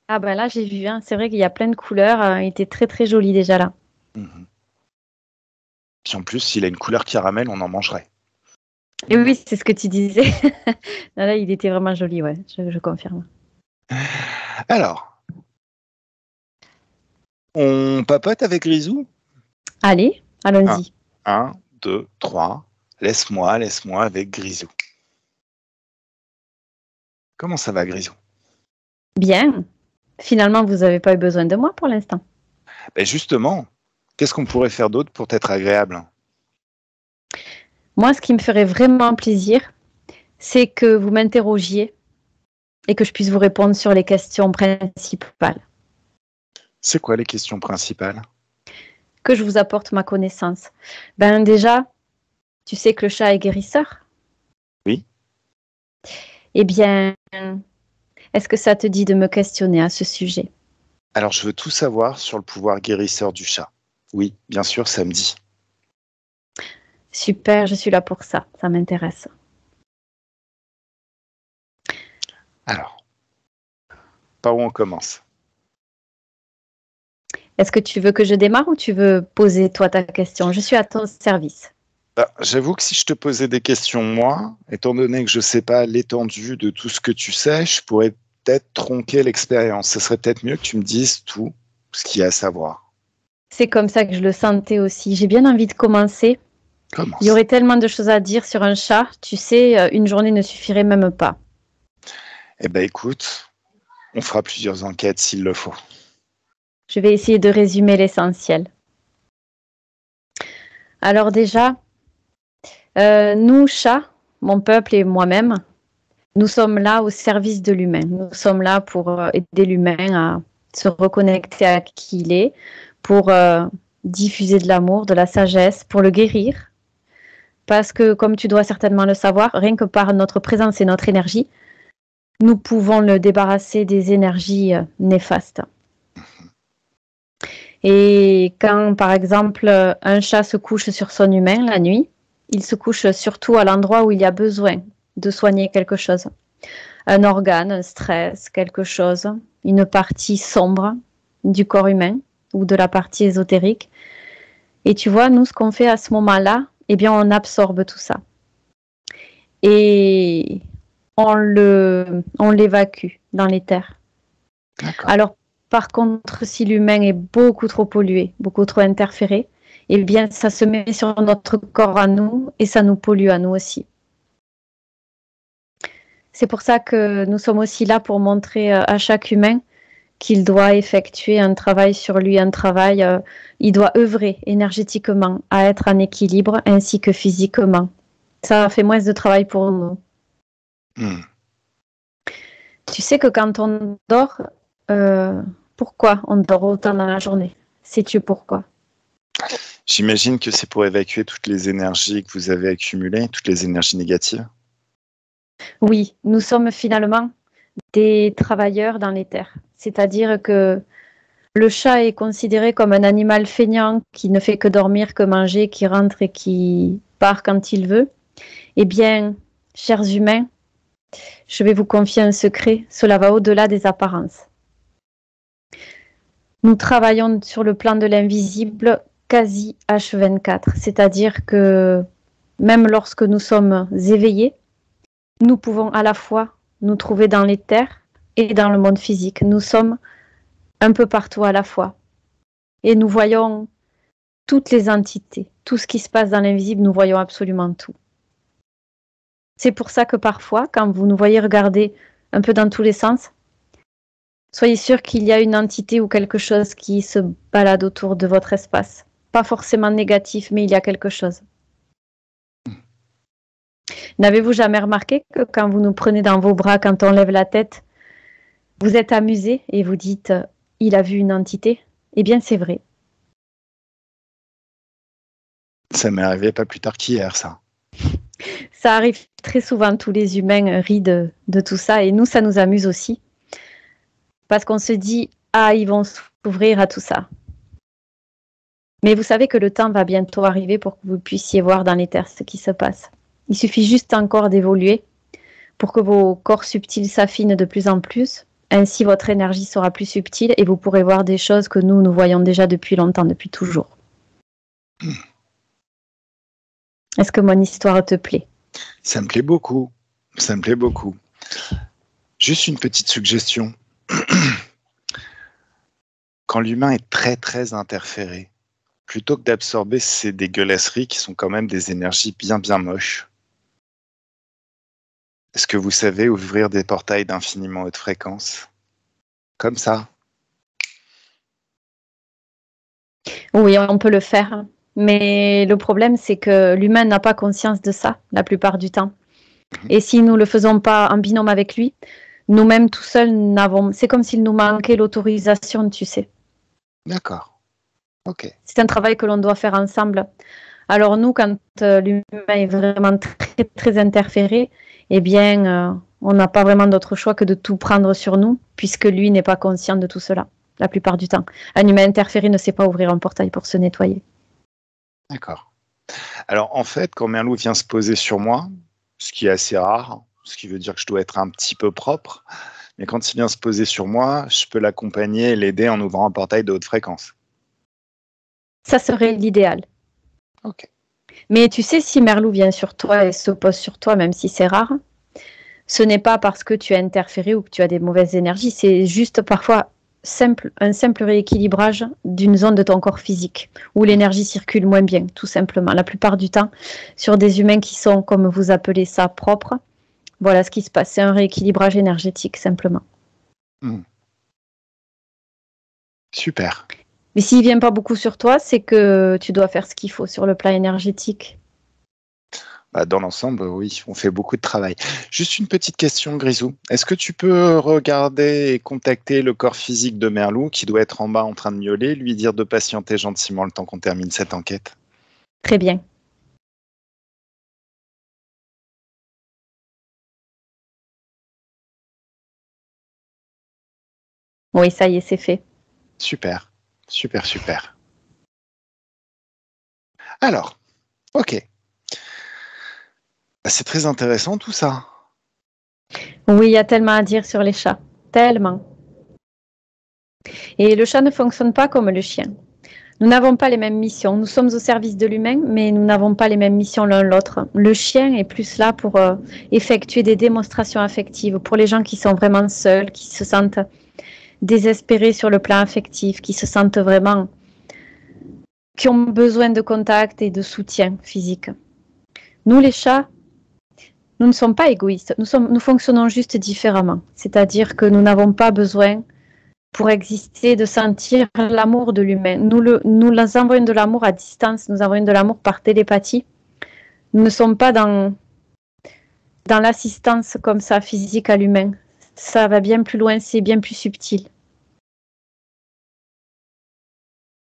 Ah ben là, j'ai vu, hein. C'est vrai qu'il y a plein de couleurs. Il était très très joli déjà là. Mhm. Puis en plus, s'il a une couleur caramel, on en mangerait. Et oui, c'est ce que tu disais. Là, il était vraiment joli, ouais, je confirme. Alors, on papote avec Grisou? Allez, Un, allons-y. 2, 3. Laisse-moi avec Grisou. Comment ça va, Grisou? Bien. Finalement, vous n'avez pas eu besoin de moi pour l'instant. Ben justement, qu'est-ce qu'on pourrait faire d'autre pour t'être agréable? Moi, ce qui me ferait vraiment plaisir, c'est que vous m'interrogiez et que je puisse vous répondre sur les questions principales. C'est quoi les questions principales? Que je vous apporte ma connaissance. Ben déjà, tu sais que le chat est guérisseur? Oui. Eh bien, est-ce que ça te dit de me questionner à ce sujet? Alors, je veux tout savoir sur le pouvoir guérisseur du chat. Oui, bien sûr, ça me dit. Super, je suis là pour ça. Ça m'intéresse. Alors, par où on commence? Est-ce que tu veux que je démarre ou tu veux poser toi ta question? Je suis à ton service. J'avoue que si je te posais des questions, moi, étant donné que je ne sais pas l'étendue de tout ce que tu sais, je pourrais peut-être tronquer l'expérience. Ce serait peut-être mieux que tu me dises tout ce qu'il y a à savoir. C'est comme ça que je le sentais aussi. J'ai bien envie de commencer. Il y Commence. aurait tellement de choses à dire sur un chat. Tu sais, une journée ne suffirait même pas. Eh ben écoute, on fera plusieurs enquêtes s'il le faut. Je vais essayer de résumer l'essentiel. Alors déjà, nous, chats, mon peuple et moi-même, nous sommes là au service de l'humain. Nous sommes là pour aider l'humain à se reconnecter à qui il est, pour diffuser de l'amour, de la sagesse, pour le guérir. Parce que, comme tu dois certainement le savoir, rien que par notre présence et notre énergie, nous pouvons le débarrasser des énergies néfastes. Et quand, par exemple, un chat se couche sur son humain la nuit, il se couche surtout à l'endroit où il y a besoin de soigner quelque chose. Un organe, un stress, quelque chose, une partie sombre du corps humain ou de la partie ésotérique. Et tu vois, nous, ce qu'on fait à ce moment-là, eh bien, on absorbe tout ça. Et on l'évacue dans l'éther. Alors, par contre, si l'humain est beaucoup trop pollué, beaucoup trop interféré, eh bien, ça se met sur notre corps à nous et ça nous pollue à nous aussi. C'est pour ça que nous sommes aussi là pour montrer à chaque humain qu'il doit effectuer un travail sur lui, il doit œuvrer énergétiquement à être en équilibre ainsi que physiquement. Ça fait moins de travail pour nous. Tu sais que quand on dort, pourquoi on dort autant dans la journée? Sais-tu pourquoi? J'imagine que c'est pour évacuer toutes les énergies que vous avez accumulées, toutes les énergies négatives. Oui, nous sommes finalement des travailleurs dans l'éther. C'est-à-dire que le chat est considéré comme un animal feignant qui ne fait que dormir, que manger, qui rentre et qui part quand il veut. Eh bien, chers humains, je vais vous confier un secret. Cela va au-delà des apparences. Nous travaillons sur le plan de l'invisible quasi H24, c'est-à-dire que même lorsque nous sommes éveillés, nous pouvons à la fois nous trouver dans l'éther et dans le monde physique. Nous sommes un peu partout à la fois. Et nous voyons toutes les entités, tout ce qui se passe dans l'invisible, nous voyons absolument tout. C'est pour ça que parfois, quand vous nous voyez regarder un peu dans tous les sens, soyez sûr qu'il y a une entité ou quelque chose qui se balade autour de votre espace. Pas forcément négatif, mais il y a quelque chose. N'avez-vous jamais remarqué que quand vous nous prenez dans vos bras, quand on lève la tête, vous êtes amusé et vous dites « il a vu une entité ». Eh bien, c'est vrai. Ça m'est arrivé pas plus tard qu'hier, ça. Ça arrive très souvent, tous les humains rient de tout ça et nous, ça nous amuse aussi. Parce qu'on se dit « ah, ils vont s'ouvrir à tout ça ». Mais vous savez que le temps va bientôt arriver pour que vous puissiez voir dans les terres ce qui se passe. Il suffit juste encore d'évoluer pour que vos corps subtils s'affinent de plus en plus. Ainsi, votre énergie sera plus subtile et vous pourrez voir des choses que nous voyons déjà depuis longtemps, depuis toujours. Est-ce que mon histoire te plaît? Ça me plaît beaucoup. Ça me plaît beaucoup. Juste une petite suggestion. Quand l'humain est très, très interféré, plutôt que d'absorber ces dégueulasseries qui sont quand même des énergies bien, bien moches, est-ce que vous savez ouvrir des portails d'infiniment haute fréquence? Comme ça. Oui, on peut le faire. Mais le problème, c'est que l'humain n'a pas conscience de ça, la plupart du temps. Et si nous ne le faisons pas en binôme avec lui, nous-mêmes tout seuls n'avons... C'est comme s'il nous manquait l'autorisation, tu sais. D'accord. Ok. C'est un travail que l'on doit faire ensemble. Alors nous, quand l'humain est vraiment très, très interféré, eh bien, on n'a pas vraiment d'autre choix que de tout prendre sur nous, puisque lui n'est pas conscient de tout cela, la plupart du temps. Un humain interféré ne sait pas ouvrir un portail pour se nettoyer. D'accord. Alors, en fait, quand Merlou vient se poser sur moi, ce qui est assez rare, ce qui veut dire que je dois être un petit peu propre, mais quand il vient se poser sur moi, je peux l'accompagner et l'aider en ouvrant un portail de haute fréquence. Ça serait l'idéal. Ok. Mais tu sais, si Merlou vient sur toi et se pose sur toi, même si c'est rare, ce n'est pas parce que tu as interféré ou que tu as des mauvaises énergies, c'est juste parfois un simple rééquilibrage d'une zone de ton corps physique, où l'énergie circule moins bien, tout simplement. La plupart du temps, sur des humains qui sont, comme vous appelez ça, propres, voilà ce qui se passe. C'est un rééquilibrage énergétique, simplement. Super. Mais s'il ne vient pas beaucoup sur toi, c'est que tu dois faire ce qu'il faut sur le plan énergétique. Dans l'ensemble, oui, on fait beaucoup de travail. Juste une petite question, Grisou. Est-ce que tu peux regarder et contacter le corps physique de Merlou, qui doit être en bas en train de miauler, lui dire de patienter gentiment le temps qu'on termine cette enquête? Très bien. Oui, ça y est, c'est fait. Super, super, super. Alors, ok. C'est très intéressant tout ça. Oui, il y a tellement à dire sur les chats. Tellement. Et le chat ne fonctionne pas comme le chien. Nous n'avons pas les mêmes missions. Nous sommes au service de l'humain, mais nous n'avons pas les mêmes missions l'un l'autre. Le chien est plus là pour effectuer des démonstrations affectives pour les gens qui sont vraiment seuls, qui se sentent désespérés sur le plan affectif, qui se sentent vraiment, qui ont besoin de contact et de soutien physique. Nous, les chats, nous ne sommes pas égoïstes. Nous fonctionnons juste différemment. C'est-à-dire que nous n'avons pas besoin, pour exister, de sentir l'amour de l'humain. Nous envoyons de l'amour à distance, nous envoyons de l'amour par télépathie. Nous ne sommes pas dans l'assistance comme ça, physique à l'humain. Ça va bien plus loin, c'est bien plus subtil.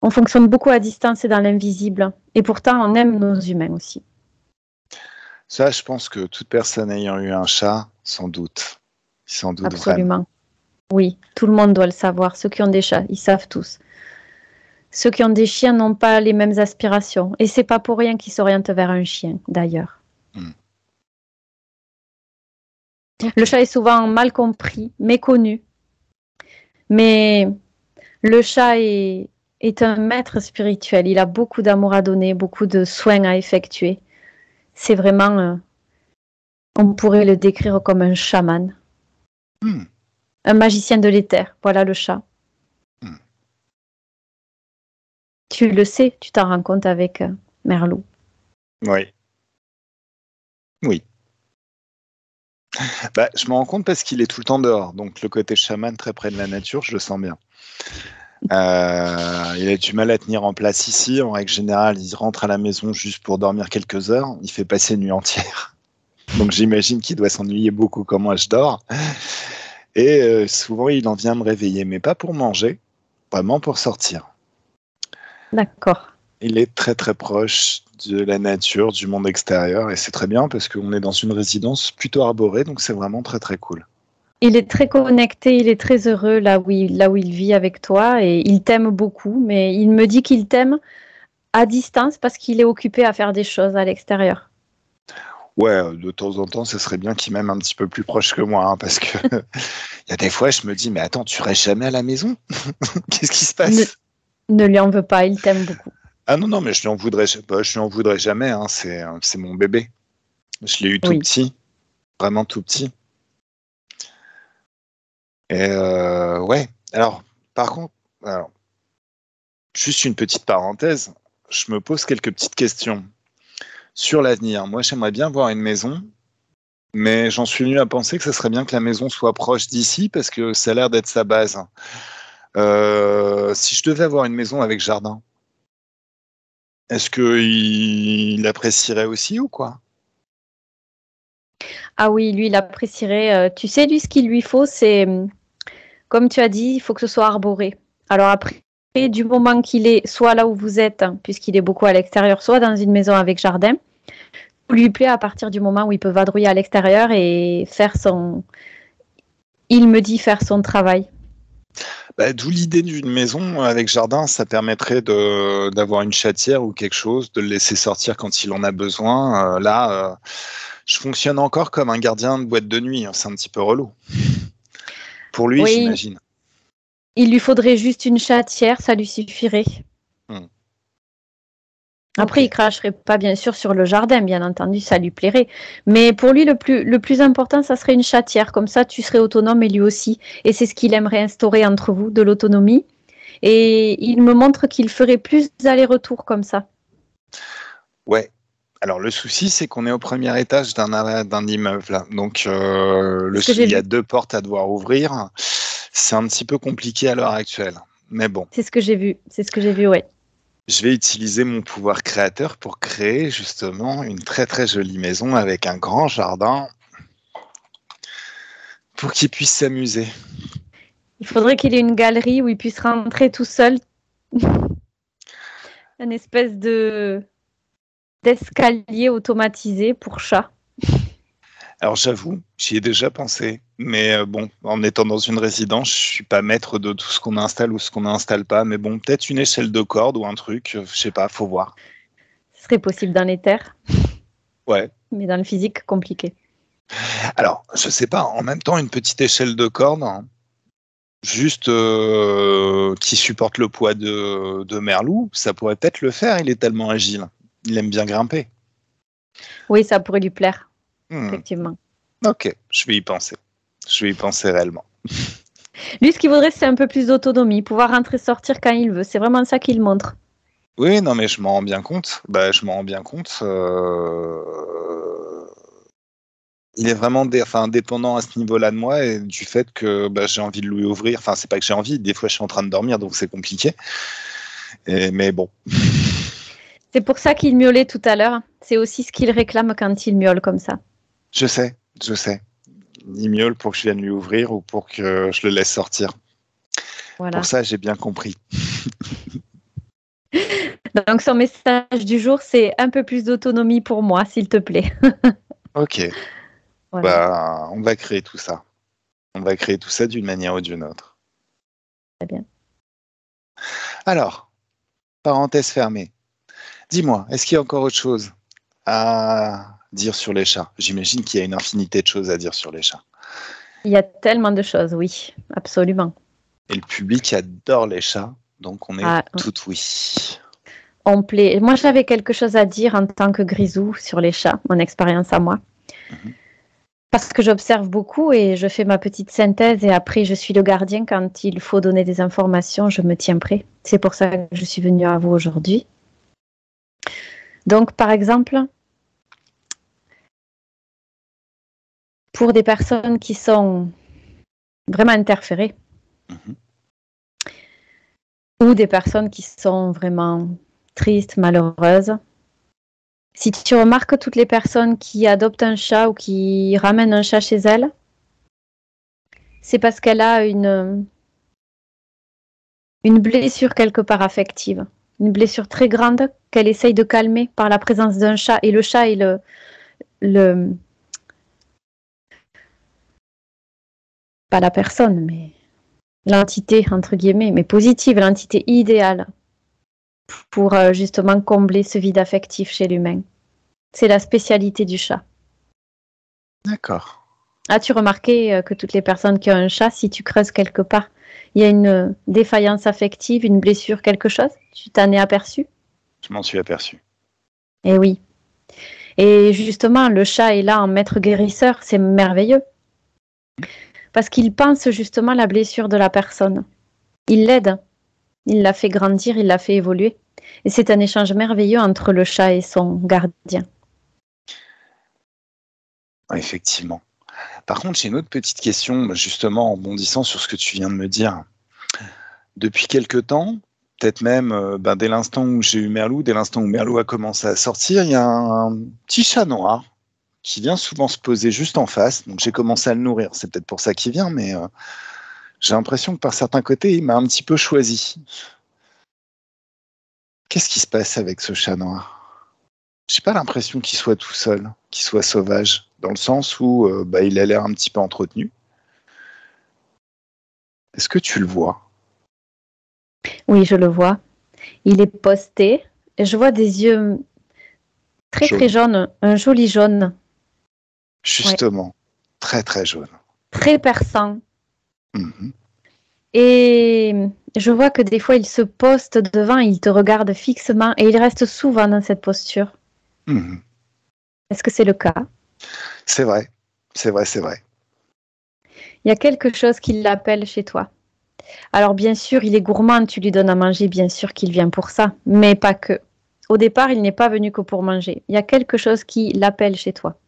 On fonctionne beaucoup à distance et dans l'invisible. Et pourtant, on aime nos humains aussi. Ça, je pense que toute personne ayant eu un chat, sans doute Absolument. Vraiment. Oui, tout le monde doit le savoir. Ceux qui ont des chats, ils savent tous. Ceux qui ont des chiens n'ont pas les mêmes aspirations. Et c'est pas pour rien qu'ils s'orientent vers un chien, d'ailleurs. Le chat est souvent mal compris, méconnu. Mais le chat est un maître spirituel. Il a beaucoup d'amour à donner, beaucoup de soins à effectuer. C'est vraiment... on pourrait le décrire comme un chaman. Un magicien de l'éther. Voilà le chat. Tu le sais, tu t'en rends compte avec Merlou. Oui. Oui. Je m'en rends compte parce qu'il est tout le temps dehors. Donc le côté chaman très près de la nature, je le sens bien. Il a du mal à tenir en place ici. En règle générale, il rentre à la maison juste pour dormir quelques heures. Il fait passer une nuit entière. Donc j'imagine qu'il doit s'ennuyer beaucoup quand moi je dors. Et souvent, il en vient me réveiller, mais pas pour manger, vraiment pour sortir. D'accord. Il est très très proche de la nature, du monde extérieur, et c'est très bien parce qu'on est dans une résidence plutôt arborée, donc c'est vraiment très très cool. Il est très connecté, il est très heureux là où il vit avec toi et il t'aime beaucoup, mais il me dit qu'il t'aime à distance parce qu'il est occupé à faire des choses à l'extérieur. Ouais, de temps en temps, ce serait bien qu'il m'aime un petit peu plus proche que moi, hein, parce que il y a des fois, je me dis, mais attends, tu restes jamais à la maison? Qu'est-ce qui se Ne, passe? ne lui en veux pas, il t'aime beaucoup. Ah non, non, mais je lui en voudrais, je lui en voudrais jamais, hein, c'est mon bébé. Je l'ai eu tout Oui. petit, vraiment tout petit. Et ouais, alors, par contre, alors, juste une petite parenthèse, je me pose quelques petites questions sur l'avenir. Moi, j'aimerais bien voir une maison, mais j'en suis venu à penser que ça serait bien que la maison soit proche d'ici parce que ça a l'air d'être sa base. Si je devais avoir une maison avec jardin, est-ce qu'il apprécierait aussi ou quoi? Ah oui, lui, il apprécierait. Tu sais, lui, ce qu'il lui faut, c'est, comme tu as dit, il faut que ce soit arboré. Alors après, du moment qu'il est soit là où vous êtes, hein, puisqu'il est beaucoup à l'extérieur, soit dans une maison avec jardin, lui plaît à partir du moment où il peut vadrouiller à l'extérieur et faire son, il me dit faire son travail. Bah, d'où l'idée d'une maison avec jardin, ça permettrait d'avoir une chatière ou quelque chose, de le laisser sortir quand il en a besoin. Là, je fonctionne encore comme un gardien de boîte de nuit, hein, c'est un petit peu relou. Pour lui, Oui, j'imagine. il lui faudrait juste une chatière, ça lui suffirait. Hmm. Après, il Ok. cracherait pas bien sûr sur le jardin, bien entendu, ça lui plairait. Mais pour lui, le plus important, ça serait une chatière. Comme ça, tu serais autonome et lui aussi. Et c'est ce qu'il aimerait instaurer entre vous, de l'autonomie. Et il me montre qu'il ferait plus d'allers-retours comme ça. Ouais. Alors le souci, c'est qu'on est au premier étage d'un immeuble, là. Donc C'est ce que j'ai il y a vu. 2 portes à devoir ouvrir. C'est un petit peu compliqué à l'heure actuelle. Mais bon, C'est ce que j'ai vu. C'est ce que j'ai vu, ouais. je vais utiliser mon pouvoir créateur pour créer justement une très très jolie maison avec un grand jardin pour qu'il puisse s'amuser. Il faudrait qu'il ait une galerie où il puisse rentrer tout seul. Un espèce de d'escalier automatisé pour chat. Alors j'avoue, j'y ai déjà pensé, mais bon, en étant dans une résidence, je suis pas maître de tout ce qu'on installe ou ce qu'on n'installe pas, mais bon, peut-être une échelle de corde ou un truc, je sais pas, faut voir. Ce serait possible dans les terres, Ouais. mais dans le physique, compliqué. Alors, je sais pas, en même temps, une petite échelle de corde, hein, juste qui supporte le poids de Merlou, ça pourrait peut-être le faire, il est tellement agile. Il aime bien grimper. Oui, ça pourrait lui plaire, Hmm, effectivement. ok, je vais y penser. Je vais y penser réellement. Lui, ce qu'il voudrait, c'est un peu plus d'autonomie, pouvoir rentrer sortir quand il veut. C'est vraiment ça qu'il montre. Oui, non, mais je m'en rends bien compte. Bah, je m'en rends bien compte. Il est vraiment enfin, dépendant à ce niveau-là de moi et du fait que bah, j'ai envie de lui ouvrir. Enfin, c'est pas que j'ai envie, des fois je suis en train de dormir, donc c'est compliqué. Mais bon, C'est pour ça qu'il miaulait tout à l'heure. C'est aussi ce qu'il réclame quand il miaule comme ça. je sais, je sais. Il miaule pour que je vienne lui ouvrir ou pour que je le laisse sortir. Pour Voilà. ça, j'ai bien compris. Donc, son message du jour, c'est un peu plus d'autonomie pour moi, s'il te plaît. Ok, Voilà. bah, on va créer tout ça. On va créer tout ça d'une manière ou d'une autre. Très bien. Alors, parenthèse fermée. Dis-moi, est-ce qu'il y a encore autre chose à dire sur les chats? J'imagine qu'il y a une infinité de choses à dire sur les chats. Il y a tellement de choses, oui, absolument. Et le public adore les chats, donc on est Ah, tout oui. on plaît. Moi, j'avais quelque chose à dire en tant que grisou sur les chats, mon expérience à moi. Mhm. Parce que j'observe beaucoup et je fais ma petite synthèse et après, je suis le gardien quand il faut donner des informations, je me tiens prêt. C'est pour ça que je suis venue à vous aujourd'hui. Donc, par exemple, pour des personnes qui sont vraiment interférées Mhm. ou des personnes qui sont vraiment tristes, malheureuses, si tu remarques toutes les personnes qui adoptent un chat ou qui ramènent un chat chez elles, c'est parce qu'elle a une blessure quelque part affective, une blessure très grande qu'elle essaye de calmer par la présence d'un chat. Et le chat est le pas la personne, mais l'entité, entre guillemets, mais positive, l'entité idéale pour justement combler ce vide affectif chez l'humain. C'est la spécialité du chat. D'accord. As-tu remarqué que toutes les personnes qui ont un chat, si tu creuses quelque part, il y a une défaillance affective, une blessure, quelque chose? Tu t'en es aperçu? Je m'en suis aperçu. Eh oui. Et justement, le chat est là en maître guérisseur, c'est merveilleux. Parce qu'il pense justement à la blessure de la personne. Il l'aide, il la fait grandir, il la fait évoluer. Et c'est un échange merveilleux entre le chat et son gardien. Effectivement. Par contre, j'ai une autre petite question, justement, en bondissant sur ce que tu viens de me dire. Depuis quelque temps, peut-être même dès l'instant où j'ai eu Merlou, dès l'instant où Merlou a commencé à sortir, il y a un petit chat noir qui vient souvent se poser juste en face. Donc j'ai commencé à le nourrir. C'est peut-être pour ça qu'il vient, mais j'ai l'impression que par certains côtés, il m'a un petit peu choisi. Qu'est-ce qui se passe avec ce chat noir? J'ai pas l'impression qu'il soit tout seul, qu'il soit sauvage, dans le sens où il a l'air un petit peu entretenu. Est-ce que tu le vois? Oui, je le vois. Il est posté. Et je vois des yeux très Jaune. très jaunes, un joli jaune. Justement, très très jaune. Très perçant. Mhm. Et je vois que des fois, il se poste devant, il te regarde fixement et il reste souvent dans cette posture. Mhm. Est-ce que c'est le cas? C'est vrai, c'est vrai, c'est vrai. Il y a quelque chose qui l'appelle chez toi. Alors bien sûr, il est gourmand, tu lui donnes à manger, bien sûr qu'il vient pour ça, mais pas que. Au départ, il n'est pas venu que pour manger. Il y a quelque chose qui l'appelle chez toi.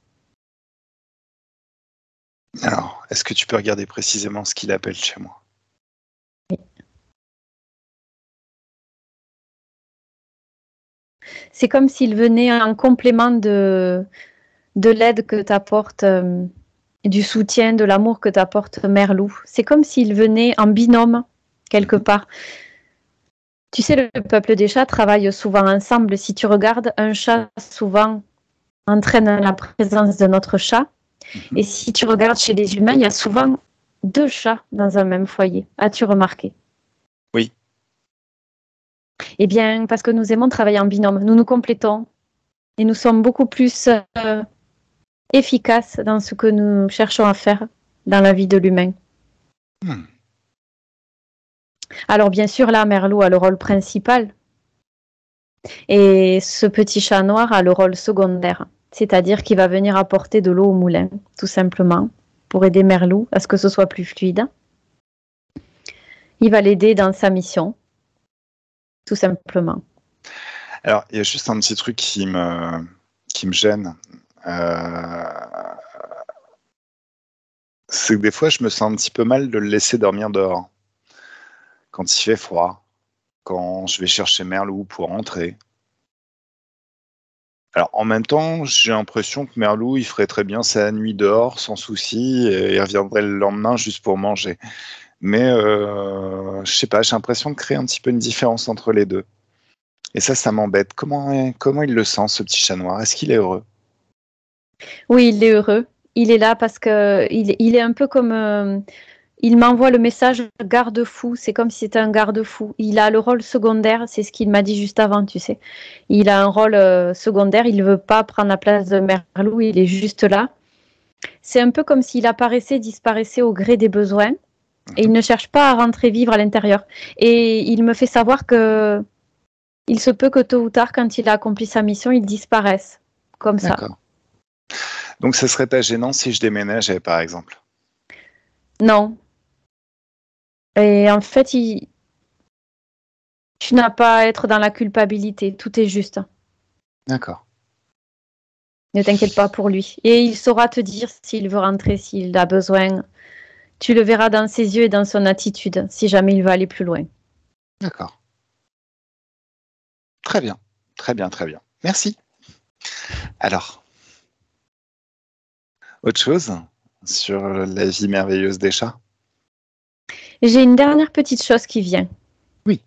Alors, est-ce que tu peux regarder précisément ce qu'il appelle chez moi? Oui. C'est comme s'il venait en complément de l'aide que t'apporte, du soutien, de l'amour que t'apporte Merlou. C'est comme s'il venait en binôme, quelque part. Tu sais, le peuple des chats travaille souvent ensemble. Si tu regardes, un chat souvent entraîne la présence d'un autre chat. Et si tu regardes chez les humains, il y a souvent 2 chats dans un même foyer. As-tu remarqué? Oui. Eh bien, parce que nous aimons travailler en binôme. Nous nous complétons et nous sommes beaucoup plus efficaces dans ce que nous cherchons à faire dans la vie de l'humain. Alors, bien sûr, là, Merlot a le rôle principal. Et ce petit chat noir a le rôle secondaire. C'est-à-dire qu'il va venir apporter de l'eau au moulin, tout simplement, pour aider Merlou à ce que ce soit plus fluide. Il va l'aider dans sa mission, tout simplement. Alors, il y a juste un petit truc qui me gêne. C'est que des fois, je me sens un petit peu mal de le laisser dormir dehors. Quand il fait froid, quand je vais chercher Merlou pour rentrer. Alors, en même temps, j'ai l'impression que Merlou, il ferait très bien sa nuit dehors, sans souci, et il reviendrait le lendemain juste pour manger. Mais, je sais pas, j'ai l'impression de créer un petit peu une différence entre les deux. Et ça m'embête. Comment il le sent, ce petit chat noir? Est-ce qu'il est heureux? Oui, il est heureux. Il est là parce que il est un peu comme... il m'envoie le message garde-fou. C'est comme si c'était un garde-fou. Il a le rôle secondaire. C'est ce qu'il m'a dit juste avant, tu sais. Il a un rôle secondaire. Il ne veut pas prendre la place de Merlou. Il est juste là. C'est un peu comme s'il apparaissait, disparaissait au gré des besoins. Et il ne cherche pas à rentrer vivre à l'intérieur. Et il me fait savoir que il se peut que tôt ou tard, quand il a accompli sa mission, il disparaisse. Comme ça. D'accord. Donc, ce serait pas gênant si je déménageais, par exemple? Non. Et en fait, tu n'as pas à être dans la culpabilité. Tout est juste. D'accord. Ne t'inquiète pas pour lui. Et il saura te dire s'il veut rentrer, s'il a besoin. Tu le verras dans ses yeux et dans son attitude, si jamais il veut aller plus loin. D'accord. Très bien. Très bien, très bien. Merci. Alors, autre chose sur la vie merveilleuse des chats? J'ai une dernière petite chose qui vient. Oui.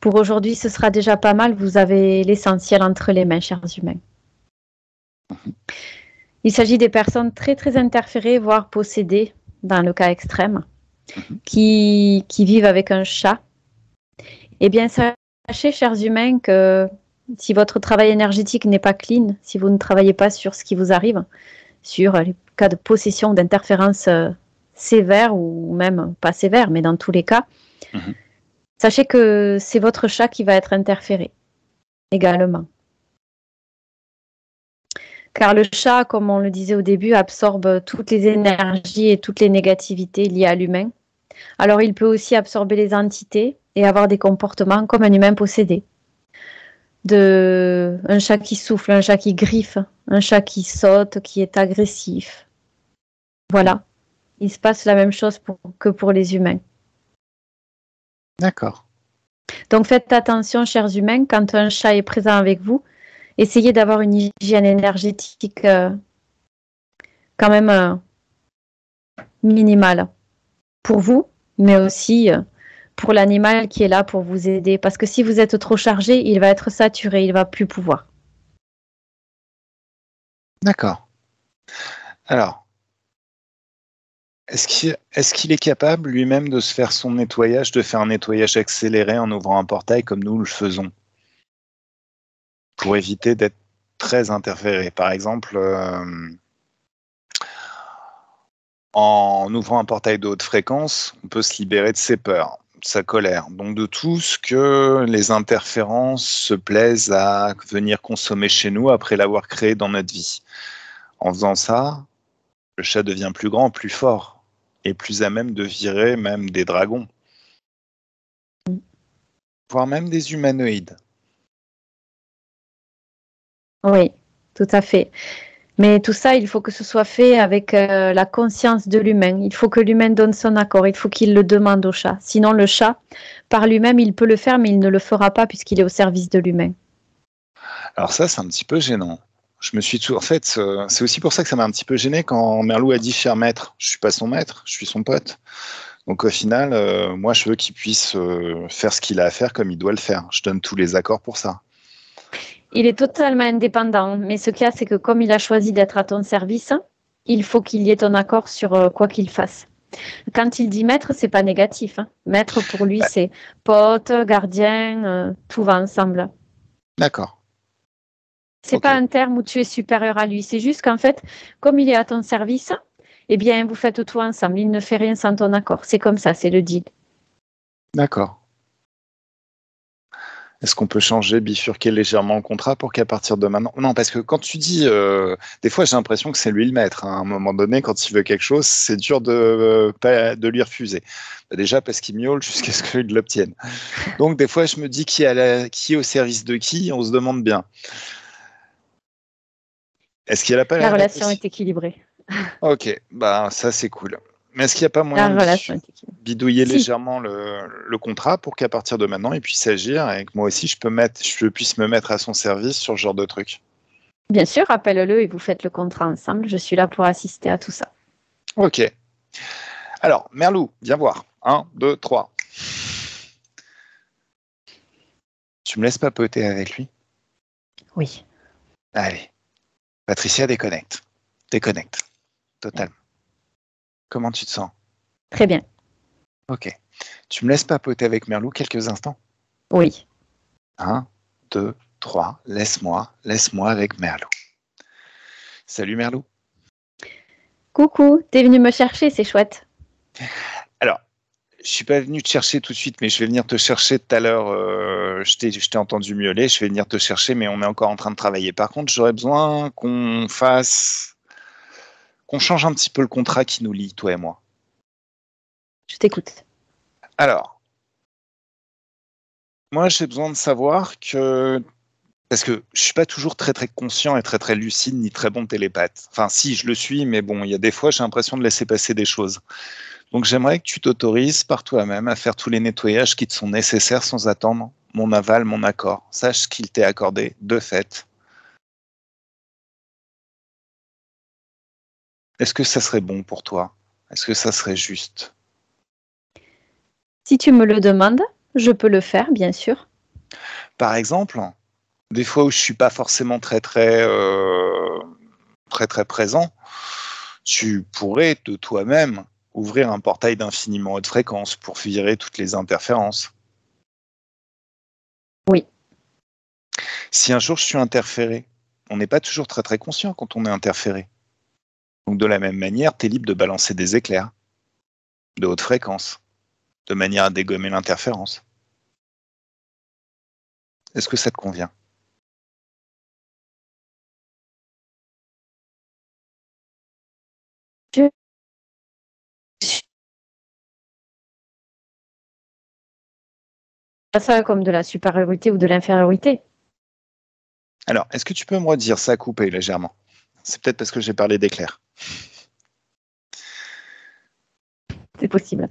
Pour aujourd'hui, ce sera déjà pas mal. Vous avez l'essentiel entre les mains, chers humains. Il s'agit des personnes très, très interférées, voire possédées, dans le cas extrême, qui vivent avec un chat. Eh bien, sachez sachez, chers humains, que si votre travail énergétique n'est pas clean, si vous ne travaillez pas sur ce qui vous arrive, sur les cas de possession, d'interférence sévère ou même pas sévère, mais dans tous les cas, sachez que c'est votre chat qui va être interféré également. Car le chat, comme on le disait au début, absorbe toutes les énergies et toutes les négativités liées à l'humain. Alors il peut aussi absorber les entités et avoir des comportements comme un humain possédé. Un chat qui souffle, un chat qui griffe, un chat qui saute, qui est agressif. Voilà. Il se passe la même chose que pour les humains. D'accord. Donc faites attention, chers humains, quand un chat est présent avec vous, essayez d'avoir une hygiène énergétique quand même minimale pour vous, mais aussi pour l'animal qui est là pour vous aider. Parce que si vous êtes trop chargé, il va être saturé, il ne va plus pouvoir. D'accord. Alors, est-ce qu'il est capable lui-même de se faire son nettoyage, de faire un nettoyage accéléré en ouvrant un portail comme nous le faisons, pour éviter d'être très interféré? Par exemple, en ouvrant un portail de haute fréquence, on peut se libérer de ses peurs, de sa colère, donc de tout ce que les interférences se plaisent à venir consommer chez nous après l'avoir créé dans notre vie. En faisant ça, le chat devient plus grand, plus fort, et plus à même de virer même des dragons, voire même des humanoïdes. Oui, tout à fait. Mais tout ça, il faut que ce soit fait avec la conscience de l'humain. Il faut que l'humain donne son accord. Il faut qu'il le demande au chat. Sinon, le chat, par lui-même, il peut le faire, mais il ne le fera pas puisqu'il est au service de l'humain. Alors ça, c'est un petit peu gênant. Je me suis toujours... En fait, c'est aussi pour ça que ça m'a un petit peu gêné quand Merlou a dit cher maître. Je suis pas son maître, je suis son pote. Donc au final, moi, je veux qu'il puisse faire ce qu'il a à faire comme il doit le faire. Je donne tous les accords pour ça. Il est totalement indépendant, mais ce qu'il y a, c'est que comme il a choisi d'être à ton service, il faut qu'il y ait ton accord sur quoi qu'il fasse. Quand il dit maître, c'est pas négatif. Hein. Maître, pour lui, c'est pote, gardien, tout va ensemble. D'accord. C'est pas un terme où tu es supérieur à lui. C'est juste qu'en fait, comme il est à ton service, eh bien, vous faites tout ensemble. Il ne fait rien sans ton accord. C'est comme ça, c'est le deal. D'accord. Est-ce qu'on peut changer, bifurquer légèrement le contrat pour qu'à partir de maintenant... Non, parce que quand tu dis... des fois, j'ai l'impression que c'est lui le maître. Hein. À un moment donné, quand il veut quelque chose, c'est dur de lui refuser. Déjà parce qu'il miaule jusqu'à ce qu'il l'obtienne. Donc, des fois, je me dis qui est au service de qui, on se demande bien. Est-ce qu'il n'y a pas la relation est équilibrée. Ok, bah ça c'est cool. Mais est-ce qu'il n'y a pas moyen de bidouiller légèrement le contrat pour qu'à partir de maintenant, il puisse agir et que moi aussi je puisse me mettre à son service sur ce genre de truc? Bien sûr, appelle-le et vous faites le contrat ensemble. Je suis là pour assister à tout ça. Ok. Alors, Merlou, viens voir. 1, 2, 3. Tu me laisses papoter avec lui? Oui. Allez. Patricia, déconnecte. Déconnecte. Totalement. Comment tu te sens? Très bien. Ok. Tu me laisses papoter avec Merlou quelques instants? Oui. 1, 2, 3. Laisse-moi avec Merlou. Salut Merlou. Coucou, t'es venu me chercher, c'est chouette. Alors, je suis pas venu te chercher tout de suite, mais je vais venir te chercher tout à l'heure. Je t'ai entendu miauler, je vais venir te chercher, mais on est encore en train de travailler. Par contre, j'aurais besoin qu'on change un petit peu le contrat qui nous lie, toi et moi. Je t'écoute. Alors, moi, j'ai besoin de savoir que... Parce que je suis pas toujours très très conscient et très très lucide, ni très bon télépathe. Enfin, si, je le suis, mais bon, il y a des fois, j'ai l'impression de laisser passer des choses. Donc, j'aimerais que tu t'autorises par toi-même à faire tous les nettoyages qui te sont nécessaires sans attendre mon aval, mon accord. Sache qu'il t'est accordé de fait. Est-ce que ça serait bon pour toi? Est-ce que ça serait juste? Si tu me le demandes, je peux le faire, bien sûr. Par exemple, des fois où je suis pas forcément très très présent, tu pourrais de toi-même ouvrir un portail d'infiniment haute fréquence pour virer toutes les interférences. Si un jour je suis interféré, on n'est pas toujours très très conscient quand on est interféré. Donc de la même manière, tu es libre de balancer des éclairs de haute fréquence, de manière à dégommer l'interférence. Est-ce que ça te convient? Je pas ça comme de la supériorité ou de l'infériorité. Alors, est-ce que tu peux me redire, ça a coupé légèrement? C'est peut-être parce que j'ai parlé d'éclairs. C'est possible.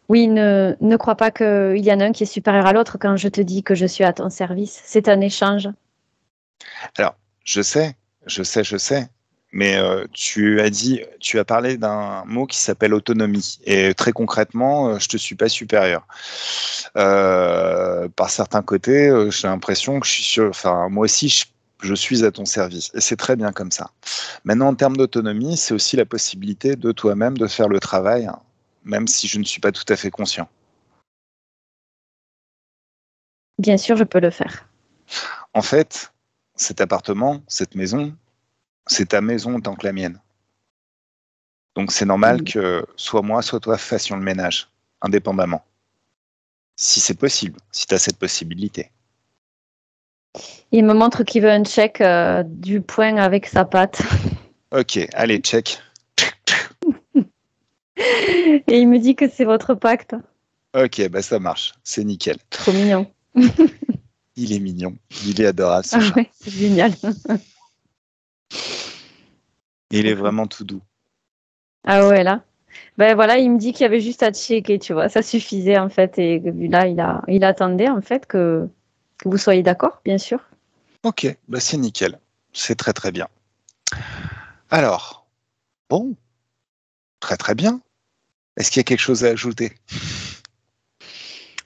Oui, ne crois pas qu'il y en a un qui est supérieur à l'autre quand je te dis que je suis à ton service. C'est un échange. Alors, je sais, mais tu as parlé d'un mot qui s'appelle autonomie. Et très concrètement, je te suis pas supérieur. Par certains côtés, j'ai l'impression que moi aussi, je suis à ton service. Et c'est très bien comme ça. Maintenant, en termes d'autonomie, c'est aussi la possibilité de toi-même de faire le travail, hein, même si je ne suis pas tout à fait conscient. Bien sûr, je peux le faire. En fait, cet appartement, cette maison, c'est ta maison autant que la mienne. Donc c'est normal que soit moi, soit toi fassions le ménage, indépendamment. Si c'est possible, si tu as cette possibilité. Il me montre qu'il veut un check du point avec sa patte. Ok, allez, check. Et il me dit que c'est votre pacte. Ok, bah ça marche, c'est nickel. Trop mignon. Il est mignon, il est adorable ce chat. Ouais, c'est génial. Il est vraiment tout doux. Ah ouais, là. Ben voilà, il me dit qu'il y avait juste à checker, tu vois. Ça suffisait en fait. Et là, il attendait en fait que vous soyez d'accord, bien sûr. Ok, bah c'est nickel, c'est très très bien. Alors, bon, très très bien. Est-ce qu'il y a quelque chose à ajouter?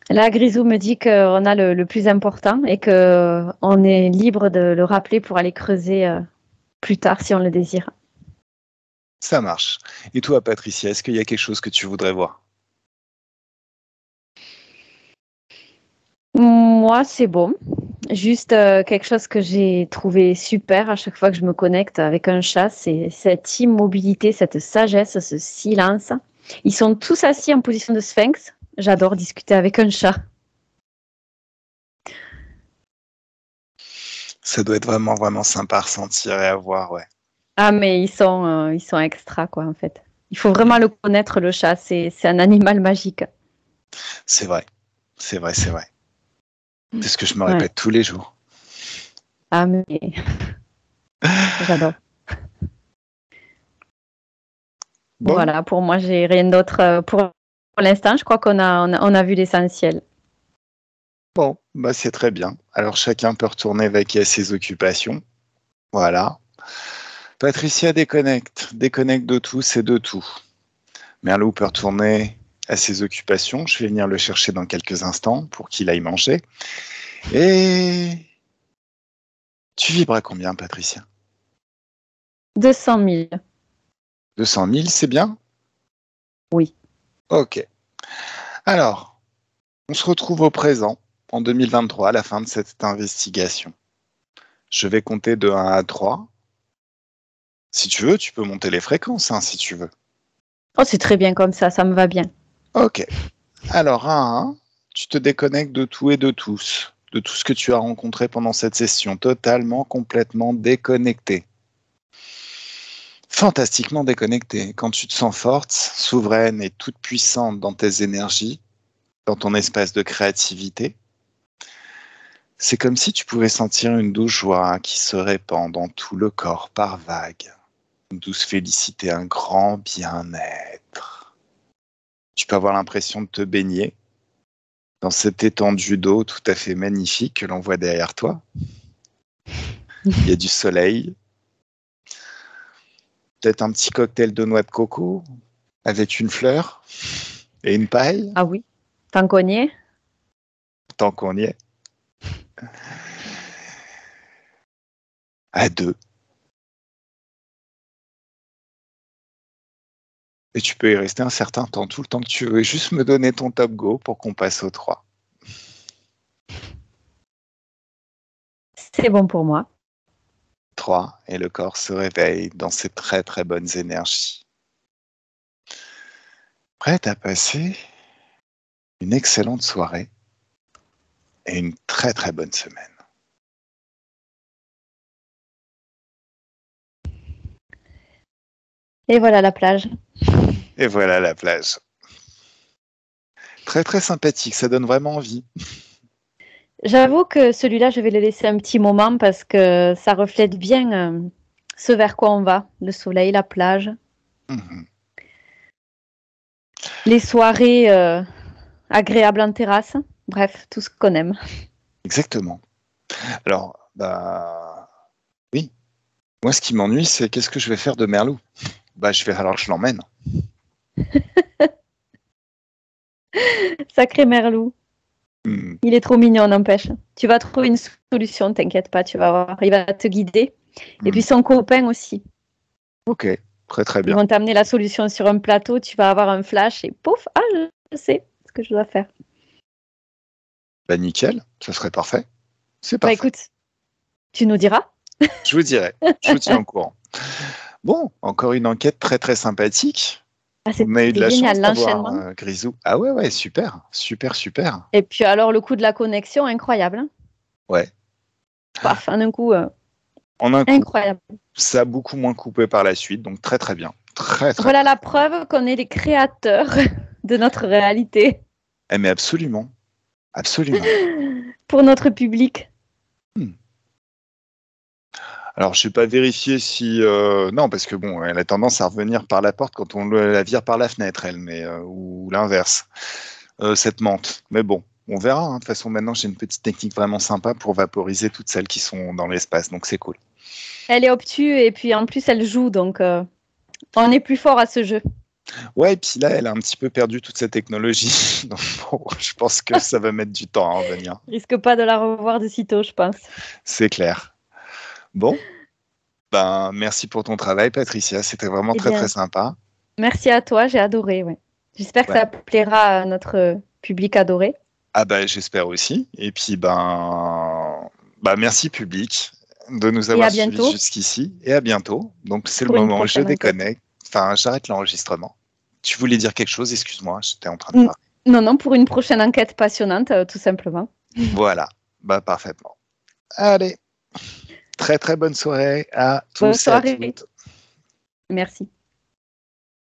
Là, Grisou me dit qu'on a le plus important et qu'on est libre de le rappeler pour aller creuser plus tard si on le désire. Ça marche. Et toi, Patricia, est-ce qu'il y a quelque chose que tu voudrais voir? Moi, c'est bon. Juste quelque chose que j'ai trouvé super à chaque fois que je me connecte avec un chat, c'est cette immobilité, cette sagesse, ce silence. Ils sont tous assis en position de sphinx. J'adore discuter avec un chat. Ça doit être vraiment vraiment sympa à ressentir et à voir, ouais. Ah, mais ils sont extra, quoi, en fait. Il faut vraiment le connaître, le chat. C'est un animal magique. C'est vrai, c'est vrai, c'est vrai. C'est ce que je me Ouais. répète tous les jours. Ah, mais j'adore. Bon, Voilà, pour moi, j'ai rien d'autre pour l'instant. Je crois on a vu l'essentiel. bon, bah c'est très bien. Alors chacun peut retourner vaquer à ses occupations. Voilà. Patricia déconnecte, déconnecte de tous et de tout. Merlot peut retourner à ses occupations. Je vais venir le chercher dans quelques instants pour qu'il aille manger. Et tu vibres à combien, Patricia? 200 000. 200 000, c'est bien? Oui. Ok. Alors, on se retrouve au présent, en 2023, à la fin de cette investigation. Je vais compter de 1 à 3. Si tu veux, tu peux monter les fréquences, hein, si tu veux. Oh, c'est très bien comme ça me va bien. Ok. Alors, à 1, tu te déconnectes de tout et de tous, de tout ce que tu as rencontré pendant cette session, totalement, complètement déconnecté. Fantastiquement déconnecté. Quand tu te sens forte, souveraine et toute puissante dans tes énergies, dans ton espace de créativité, c'est comme si tu pouvais sentir une douce joie qui se répand dans tout le corps par vagues. Une douce félicité, un grand bien-être. Tu peux avoir l'impression de te baigner dans cette étendue d'eau tout à fait magnifique que l'on voit derrière toi. Il y a du soleil, peut-être un petit cocktail de noix de coco avec une fleur et une paille, Ah oui. Tant qu'on y est. tant qu'on y est, à 2. Et tu peux y rester un certain temps, tout le temps que tu veux, et juste me donner ton top go pour qu'on passe au 3. C'est bon pour moi. 3. Et le corps se réveille dans ses très très bonnes énergies. Prête à passer une excellente soirée et une très très bonne semaine. Et voilà la plage. Et voilà la plage. Très très sympathique, ça donne vraiment envie. J'avoue que celui-là, je vais le laisser un petit moment parce que ça reflète bien ce vers quoi on va. Le soleil, la plage, les soirées agréables en terrasse. Bref, tout ce qu'on aime. Exactement. Alors, oui. Moi, ce qui m'ennuie, c'est qu'est-ce que je vais faire de Merlou? Je l'emmène. Sacré Merlou. Il est trop mignon, n'empêche. Tu vas trouver une solution, t'inquiète pas, tu vas voir. Il va te guider. Et puis son copain aussi. Ok, très très bien. Ils vont t'amener la solution sur un plateau, tu vas avoir un flash et pouf, je sais ce que je dois faire. Bah nickel, ça serait parfait. C'est parfait. Écoute, tu nous diras. Je vous dirai, je vous tiens au courant. Bon, encore une enquête très très sympathique. On a eu de la chance d'avoir Grisou. Ah ouais, super. Et puis alors, le coup de la connexion, incroyable. Hein, ouais. Paf, en un coup, incroyable. Ça a beaucoup moins coupé par la suite, donc très très bien. Voilà la preuve qu'on est les créateurs de notre réalité. Mais absolument. Pour notre public. Alors, je n'ai pas vérifié si... non, parce que bon, elle a tendance à revenir par la porte quand on la vire par la fenêtre, elle, ou l'inverse, cette menthe. Mais bon, on verra. Hein. De toute façon, maintenant, j'ai une petite technique vraiment sympa pour vaporiser toutes celles qui sont dans l'espace, donc c'est cool. Elle est obtuse et puis en plus, elle joue, donc on est plus fort à ce jeu. Ouais, et puis là, elle a un petit peu perdu toute sa technologie. Donc bon, je pense que ça va mettre du temps à revenir. Risque pas de la revoir de sitôt, je pense. C'est clair. Bon, merci pour ton travail, Patricia. C'était vraiment très sympa. Merci à toi, j'ai adoré. Ouais. J'espère que ça plaira à notre public adoré. Ah j'espère aussi. Et puis merci public de nous avoir suivis jusqu'ici. Et à bientôt. Donc c'est le moment où je déconnecte. Enfin, j'arrête l'enregistrement. Tu voulais dire quelque chose, excuse-moi, j'étais en train de parler. Non, pour une prochaine enquête passionnante, tout simplement. Voilà, parfaitement. Allez, très très bonne soirée à tous et à toutes. Merci.